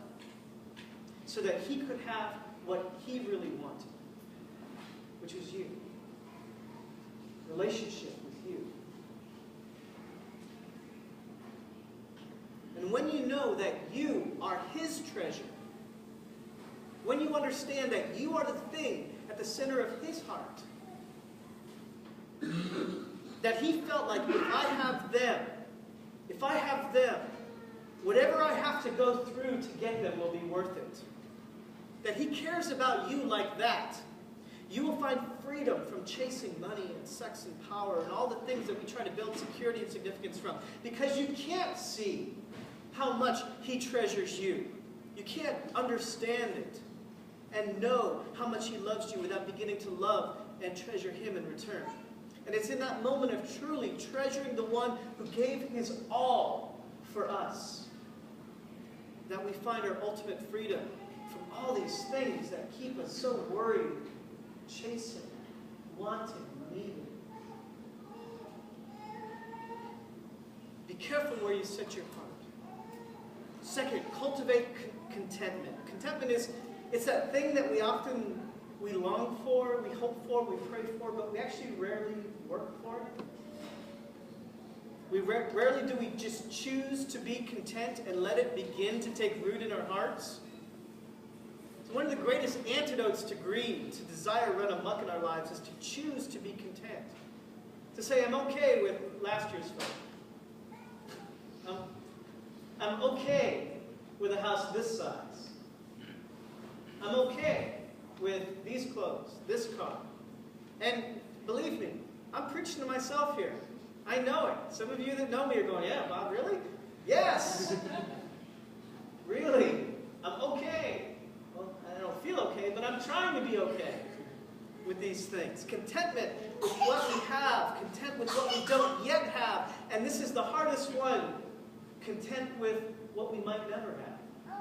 So that he could have what he really wanted, which was you. Relationship with you. And when you know that you are his treasure, when you understand that you are the thing at the center of his heart, that he felt like if I have them, whatever I have to go through to get them will be worth it. That he cares about you like that. You will find freedom from chasing money and sex and power and all the things that we try to build security and significance from. Because you can't see how much he treasures you. You can't understand it and know how much he loves you without beginning to love and treasure him in return. And it's in that moment of truly treasuring the one who gave his all for us that we find our ultimate freedom from all these things that keep us so worried, chasing, wanting, needing. Be careful where you set your heart. Second, cultivate contentment. Contentment is, it's that thing that we long for, we hope for, we pray for, but we actually rarely work for it. Rarely do we just choose to be content and let it begin to take root in our hearts. So one of the greatest antidotes to greed, to desire run amok in our lives, is to choose to be content. To say, I'm okay with last year's phone. I'm okay with a house this size. I'm okay with these clothes, this car. And believe me, I'm preaching to myself here. I know it. Some of you that know me are going, yeah, Bob, really? Yes! Really? these things. Contentment with what we have, content with what we don't yet have, and this is the hardest one, content with what we might never have.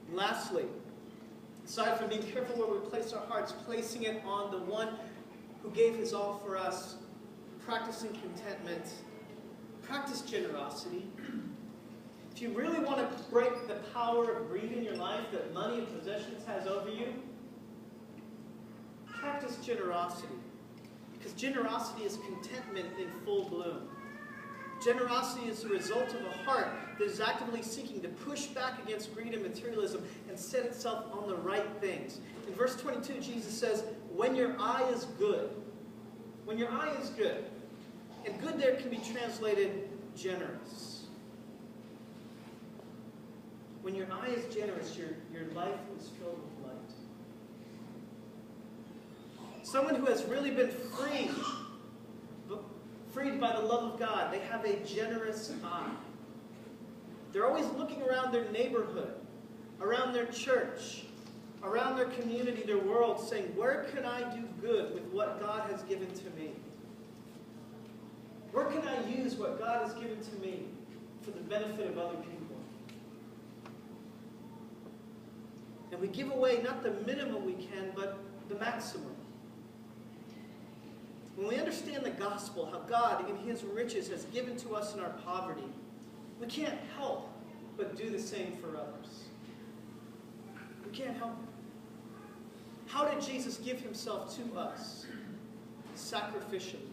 And lastly, aside from being careful where we place our hearts, placing it on the one who gave his all for us, practicing contentment, practice generosity. If you really want to break the power of greed in your life that money and possessions has over you, practice generosity. Because generosity is contentment in full bloom. Generosity is the result of a heart that is actively seeking to push back against greed and materialism and set itself on the right things. In verse 22, Jesus says, when your eye is good. When your eye is good. And good there can be translated generous. When your eye is generous, your life is filled with light. Someone who has really been freed by the love of God, they have a generous eye. They're always looking around their neighborhood, around their church, around their community, their world, saying, where can I do good with what God has given to me? Where can I use what God has given to me for the benefit of other people? And we give away not the minimum we can, but the maximum. When we understand the gospel, how God in his riches has given to us in our poverty, we can't help but do the same for others. We can't help it. How did Jesus give himself to us? Sacrificially.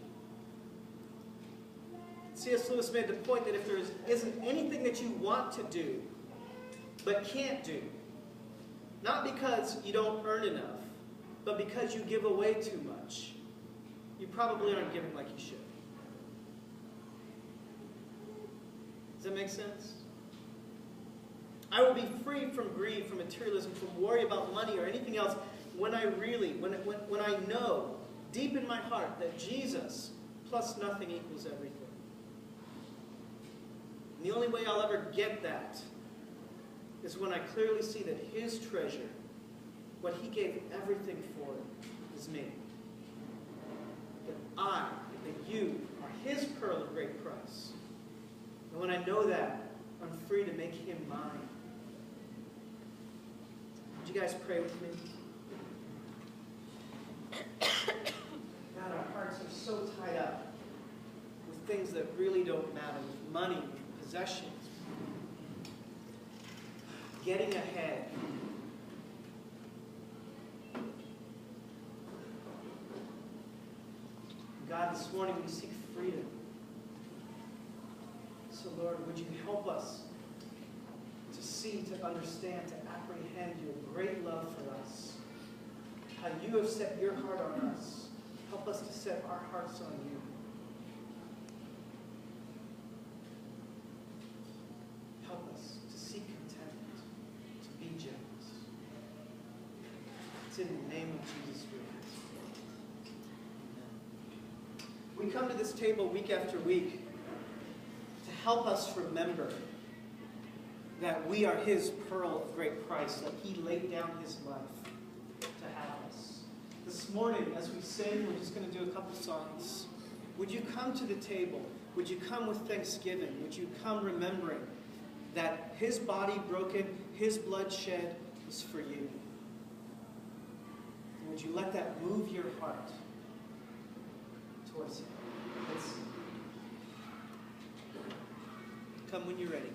C.S. Lewis made the point that if there isn't anything that you want to do, but can't do, not because you don't earn enough, but because you give away too much, you probably aren't giving like you should. Does that make sense? I will be free from greed, from materialism, from worry about money or anything else when I know deep in my heart that Jesus plus nothing equals everything. And the only way I'll ever get that is when I clearly see that his treasure, what he gave everything for, is me. That you are his pearl of great price. And when I know that, I'm free to make him mine. Would you guys pray with me? God, our hearts are so tied up with things that really don't matter, with money, with possessions, getting ahead. God, this morning we seek freedom. So, Lord, would you help us to see, to understand, to apprehend your great love for us. How you have set your heart on us. Help us to set our hearts on you. Help us to seek contentment, to be generous. It's in the name of Jesus we ask. Amen. We come to this table week after week to help us remember that we are his pearl of great price, that he laid down his life to have us. This morning, as we sing, we're just going to do a couple songs. Would you come to the table? Would you come with thanksgiving? Would you come remembering that his body broken, his blood shed was for you? And would you let that move your heart towards him? Let's sing. Come when you're ready.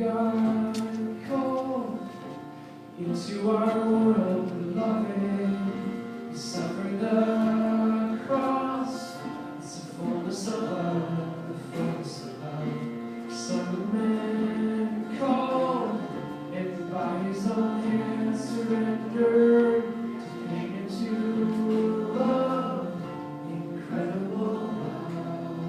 are called into our world, beloved. You suffered the cross. It's the fullness of love, the fullness of love. Son of man called, and by his own hand surrendered to pain and to love, incredible love.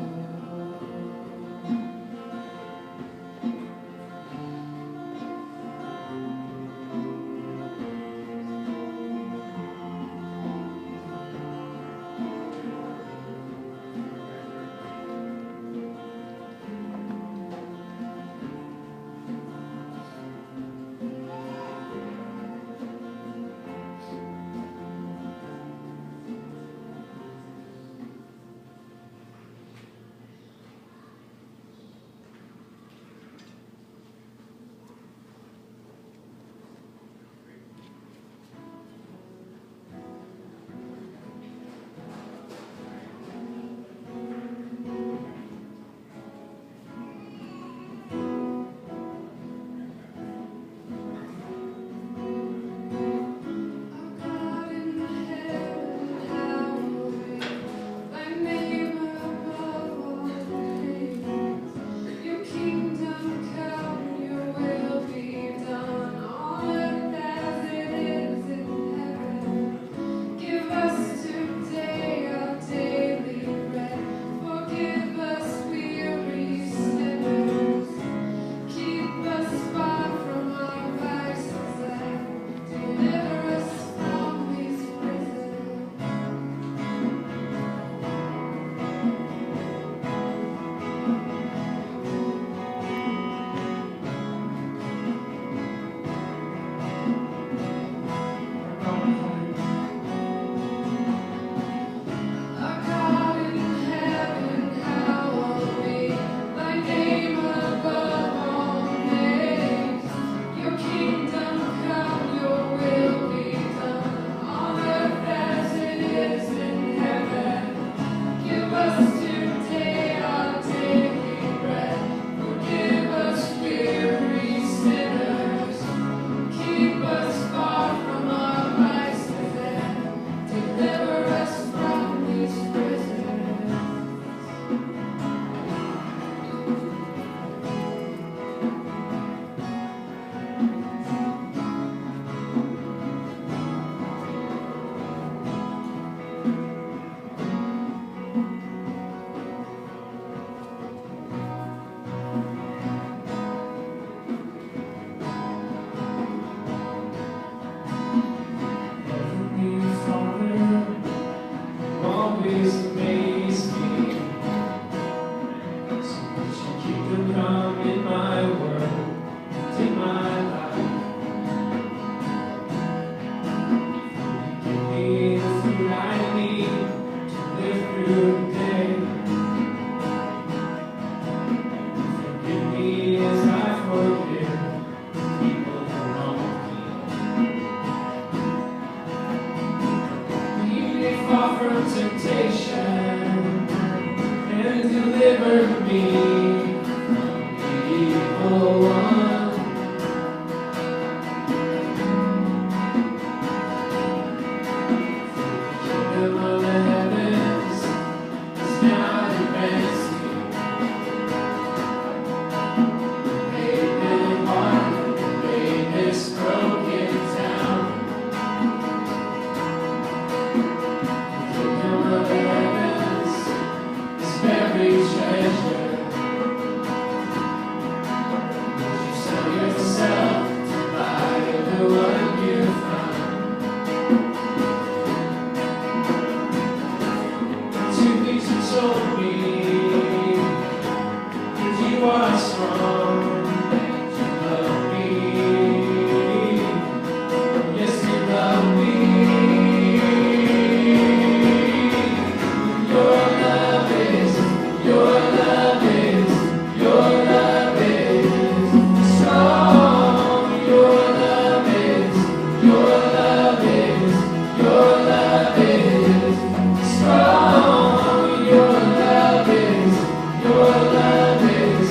Your love is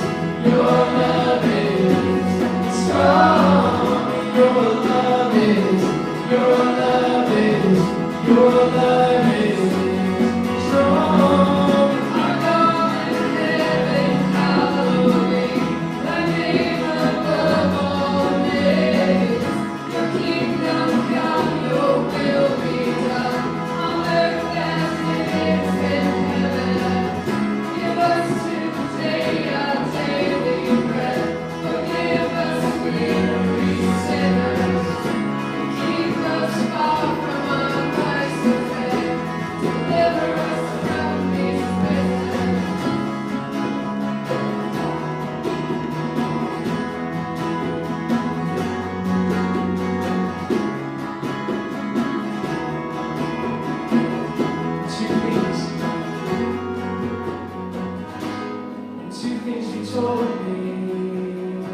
things you told me,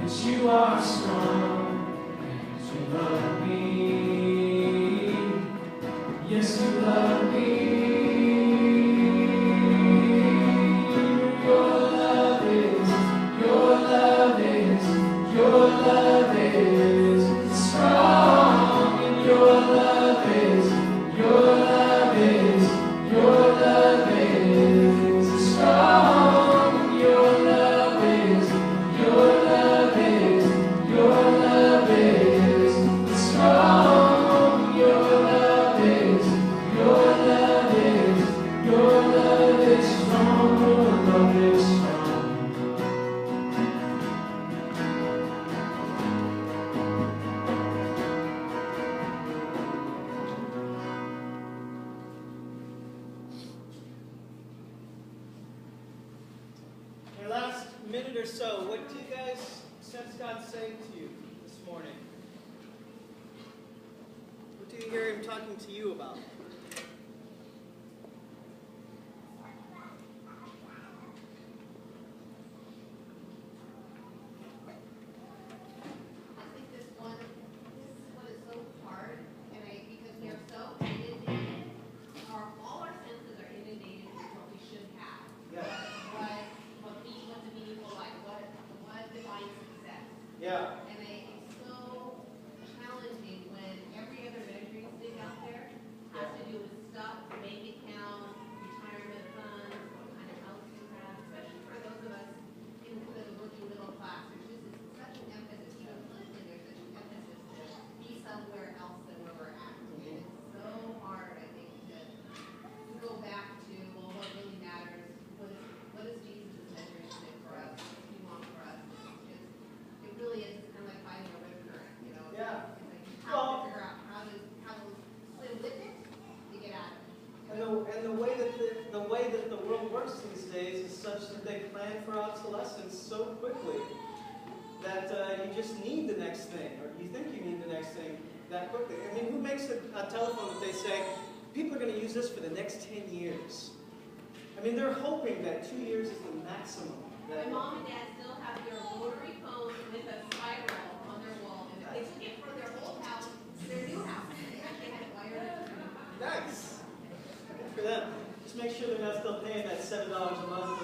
that you are strong, that you love me. Yes, you love me. Your love is, your love is, your love is strong, and your love is, your love is, your love is strong, and your love is, your love is, your love is strong, your love is, your love is, your love is strong, your love is strong. Our last minute or so, what do you guys sense God saying to you this morning? What do you hear Him talking to you about? I think this one is so hard, and because we are so inundated, all our senses are inundated with what we should have. Yeah. What's a meaningful life? What defines success? Yeah. And it's so challenging when every other measuring stick out there has to do with stuff, bank account, retirement funds, what kind of house you have, especially for those of us in the working middle class. There's just such an emphasis, politically, there's such an emphasis to be somewhere else than where we're at. And it's so hard, I think, to go back to, well, what really matters, what is Jesus' measuring stick for us, what does he want for us? It really is kind of like finding a river current, you know? Yeah. It's like you have to figure out how to swim with it to get out of it. And the way that the world works these days is such that they plan for obsolescence so quickly that you just need the next thing, or you think you need the next thing that quickly. I mean, who makes a telephone that they say, people are going to use this for the next 10 years? I mean, they're hoping that 2 years is the maximum. My mom and dad still have their rotary phone with a spiral on their wall, and they took it from their old house to their new house. They actually had it wired. Nice. Good for them. Just make sure they're not still paying that $7 a month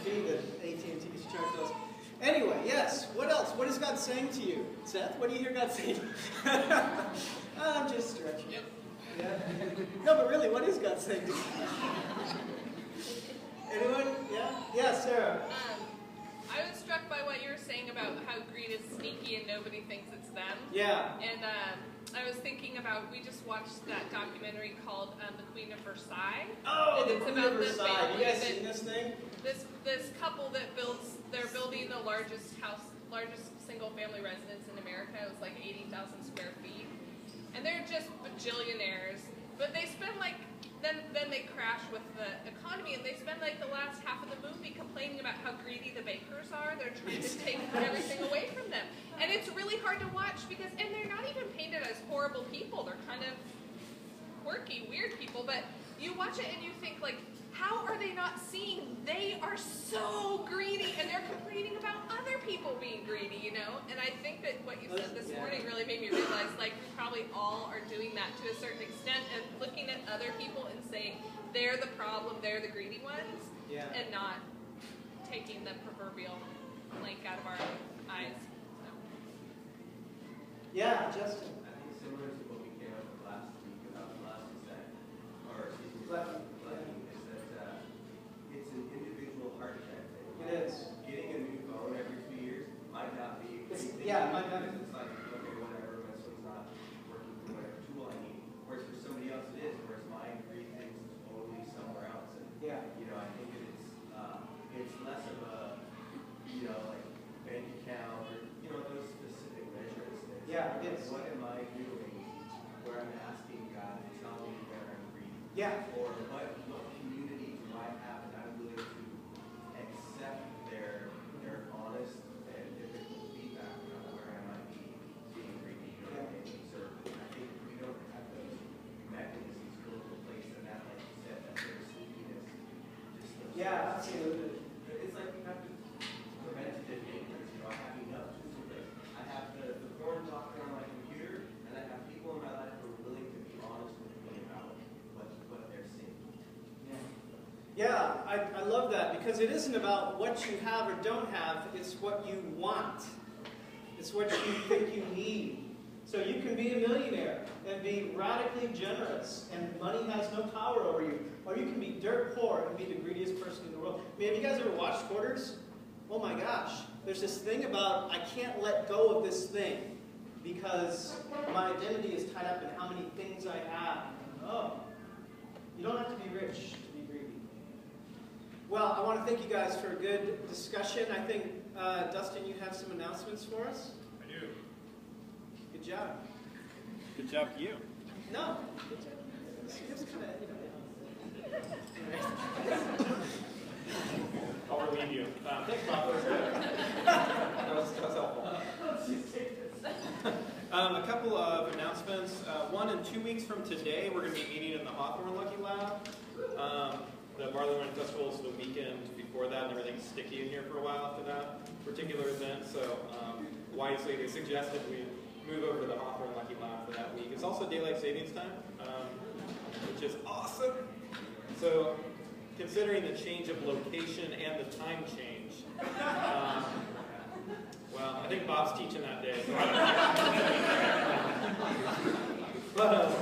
fee that AT&T used to charge us. Anyway, yes. What else? What is God saying to you? Seth, what do you hear God saying? I'm just stretching. Yeah. No, but really, what is God saying to you? Anyone? Yeah? Yeah, Sarah. I was struck by what you were saying about how greed is sneaky and nobody thinks it's them. Yeah. And I was thinking about, we just watched that documentary called The Queen of Versailles. Oh, and the it's Queen about of the Versailles. You guys family seen this thing? This couple that they're building the largest single family residence in America. It was like 80,000 square feet. And they're just bajillionaires. But they spend then they crash with the economy, and they spend like the last half of the movie complaining about how greedy the bakers are. They're trying to take everything away from them. And it's really hard to watch because, and they're not even painted as horrible people. They're kind of quirky, weird people, but you watch it and you think like, how are they not seeing they are so greedy, and they're complaining about other people being greedy, you know? And I think that what you said this morning really made me realize, like, we probably all are doing that to a certain extent, and looking at other people and saying, they're the problem, they're the greedy ones, and not taking the proverbial plank out of our eyes. So. Yeah, Justin. I think similar to what we came up with last week about last Saturday, or excuse me, Gluttony, is that it's an individual heart attack thing. It is. Getting a new phone every 2 years might not be. Yeah, it might not be. It's like, okay, whatever, my phone's not working for whatever tool I need. Whereas for somebody else it is, whereas mine everything's totally somewhere else. And Yeah. I think it's less of a, like bank account or those specific measures. Yeah, it is. What am I doing where I'm asking God to tell me where I'm greedy? Yeah. Or what community do I have that I'm willing to accept their honest and difficult feedback on where I might be being greedy or being conservative. I think we don't have those mechanisms built in place, and that, like you said, that sort of sneakiness. Yeah, absolutely. I love that, because it isn't about what you have or don't have, it's what you want. It's what you think you need. So you can be a millionaire and be radically generous, and money has no power over you. Or you can be dirt poor and be the greediest person in the world. I mean, have you guys ever watched Hoarders? Oh my gosh. There's this thing about, I can't let go of this thing because my identity is tied up in how many things I have. Oh, you don't have to be rich to be greedy. Well, I want to thank you guys for a good discussion. I think, Dustin, you have some announcements for us? I do. Good job. Good job to you. No. Good job. It was kind of, I'll relieve you. Thanks, Bob. That was helpful. A couple of announcements. One, in 2 weeks from today, we're going to be meeting in the Hawthorne Lucky Lab. The Barley Wine Festival is the weekend before that, and everything's sticky in here for a while after that particular event. So wisely, they suggested we move over to the Hawthorne Lucky Lab for that week. It's also daylight savings time, which is awesome. So considering the change of location and the time change, well, I think Bob's teaching that day. So but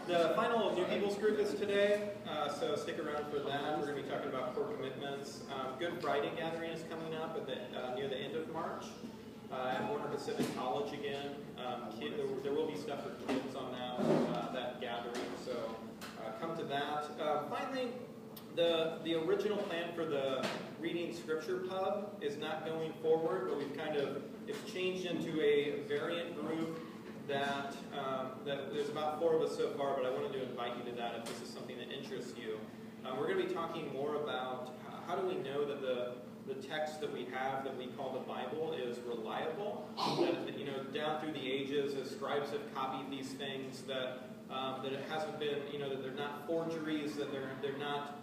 the final New People's Group is today, so stick around for that. We're going to be talking about core commitments. Good Friday gathering is coming up at near the end of March at Warner Pacific College again. There will be stuff for kids on that gathering, so come to that. Finally, the original plan for the Reading Scripture Pub is not going forward, but it's changed into a variant group that there's about 4 of us so far, but I wanted to invite you to that if this is something that interests you. We're going to be talking more about how do we know that the text that we have that we call the Bible is reliable, that down through the ages as scribes have copied these things, that it hasn't been, that they're not forgeries, that they're not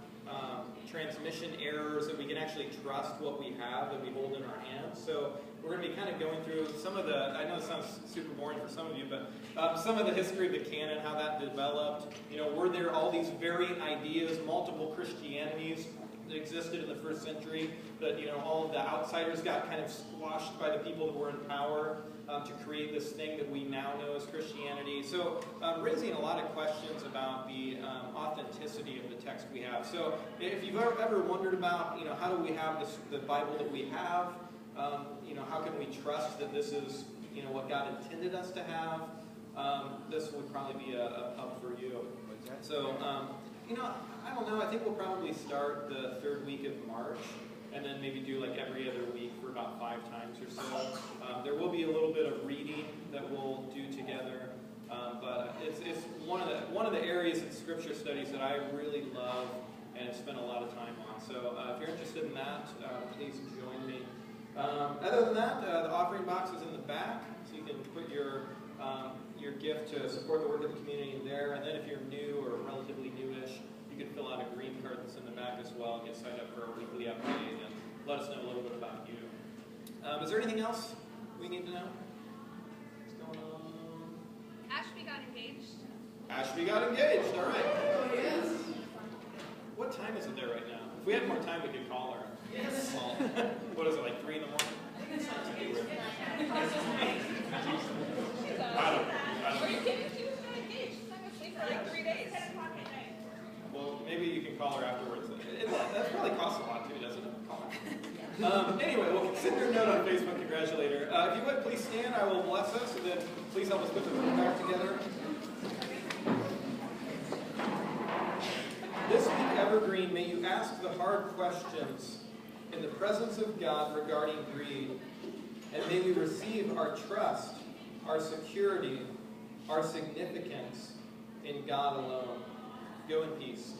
transmission errors, that we can actually trust what we have that we hold in our hands. So we're going to be kind of going through some of the, I know it sounds super boring for some of you, but some of the history of the canon, how that developed. Were there all these variant ideas, multiple Christianities that existed in the first century, that all of the outsiders got kind of squashed by the people that were in power to create this thing that we now know as Christianity. So raising a lot of questions about the authenticity of the text we have. So if you've ever wondered about, how do we have the Bible that we have, how can we trust that this is, what God intended us to have, this would probably be a hub for you. So, I don't know, I think we'll probably start the 3rd week of March, and then maybe do like every other week for about 5 times or so. There will be a little bit of reading that we'll do together, but it's one of the areas in Scripture studies that I really love and spend a lot of time on. So if you're interested in that, please join me. Other than that, the offering box is in the back, so you can put your gift to support the work of the community in there. And then if you're new or relatively newish, you can fill out a green card that's in the back as well and get signed up for a weekly update and let us know a little bit about you. Is there anything else we need to know? What's going on? Ashby got engaged. Ashby got engaged, all right. Oh, yes. What time is it there right now? If we had more time, we could call her. Yes. Well, what is it, like 3 in the morning? Are you kidding? She was not engaged. She's not going to sleep for like 3 days. Well, maybe you can call her afterwards. That probably costs a lot too, doesn't it? Call her. Anyway, well, send her a note on Facebook, congratulate her. If you would, please stand. I will bless us, and then please help us put the room back together. This week, Evergreen, may you ask the hard questions in the presence of God regarding greed, and may we receive our trust, our security, our significance in God alone. Go in peace.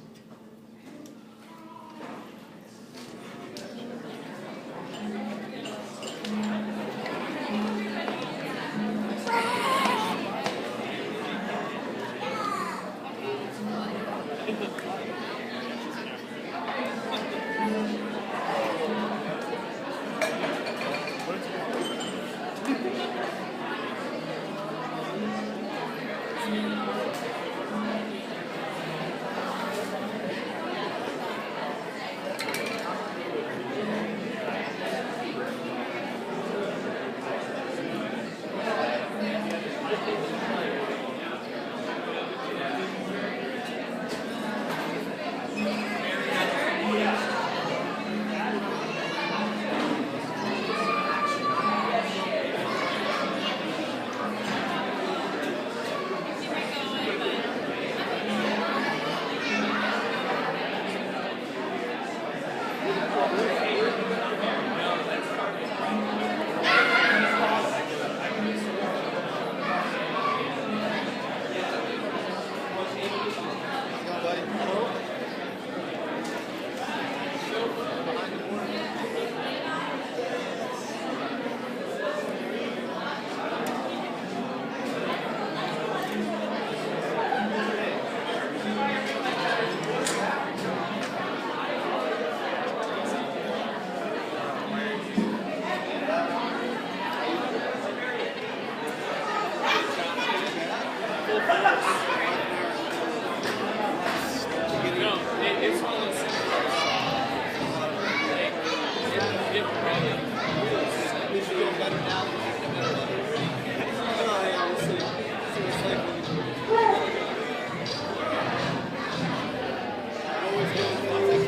better now than back in the day. Oh, yeah, we'll see. See what's like when we do it. Always good context.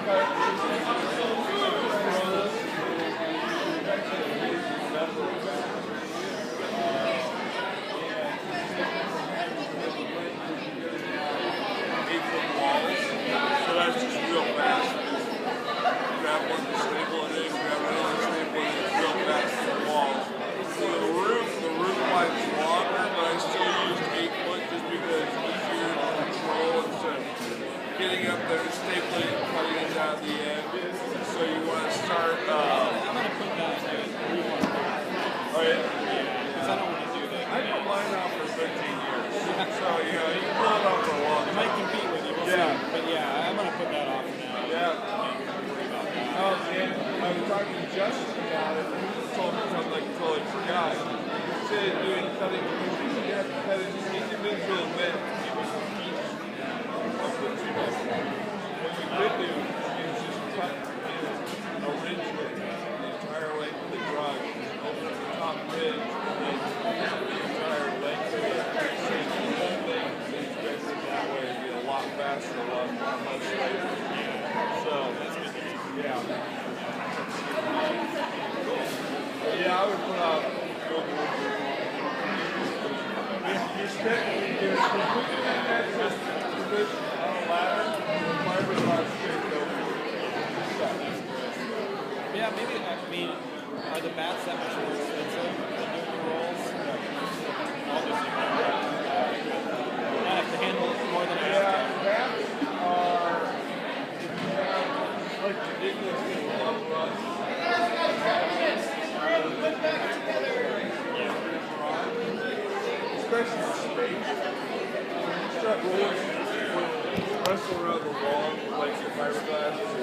Bad. they're stapling and cutting it down at the end. So you want to start. I'm gonna put that in the roof on the Oh yeah. because I don't want to do that. I put mine out for 15 years. So you know you can pull it out for a long It time. might compete with you, we'll Yeah. see. But yeah, I'm gonna put that off for now. Yeah. Can't worry about that. Oh, and I was talking to Justin about it. He told me something like totally forgot. He said doing cutting, you have to cut it individual bit to keep it from each of the two bits. What we could do is just cut a ridge with the entire length of the drug, open up the top ridge, and the entire length of it, change the whole thing, and inject it that way. It'd be a lot faster, a lot less labor. So, yeah. Yeah, I would put out. You're completely that just this on a ladder, the fiberglass straight over. Yeah, maybe, I mean, are the bats that much more expensive than doing the rolls? I'll just ignore that. I have to handle it more than I have to. Yeah, bats are, like ridiculously long runs. Especially in space. You start rolling, wrestle around the wall like the fiberglass.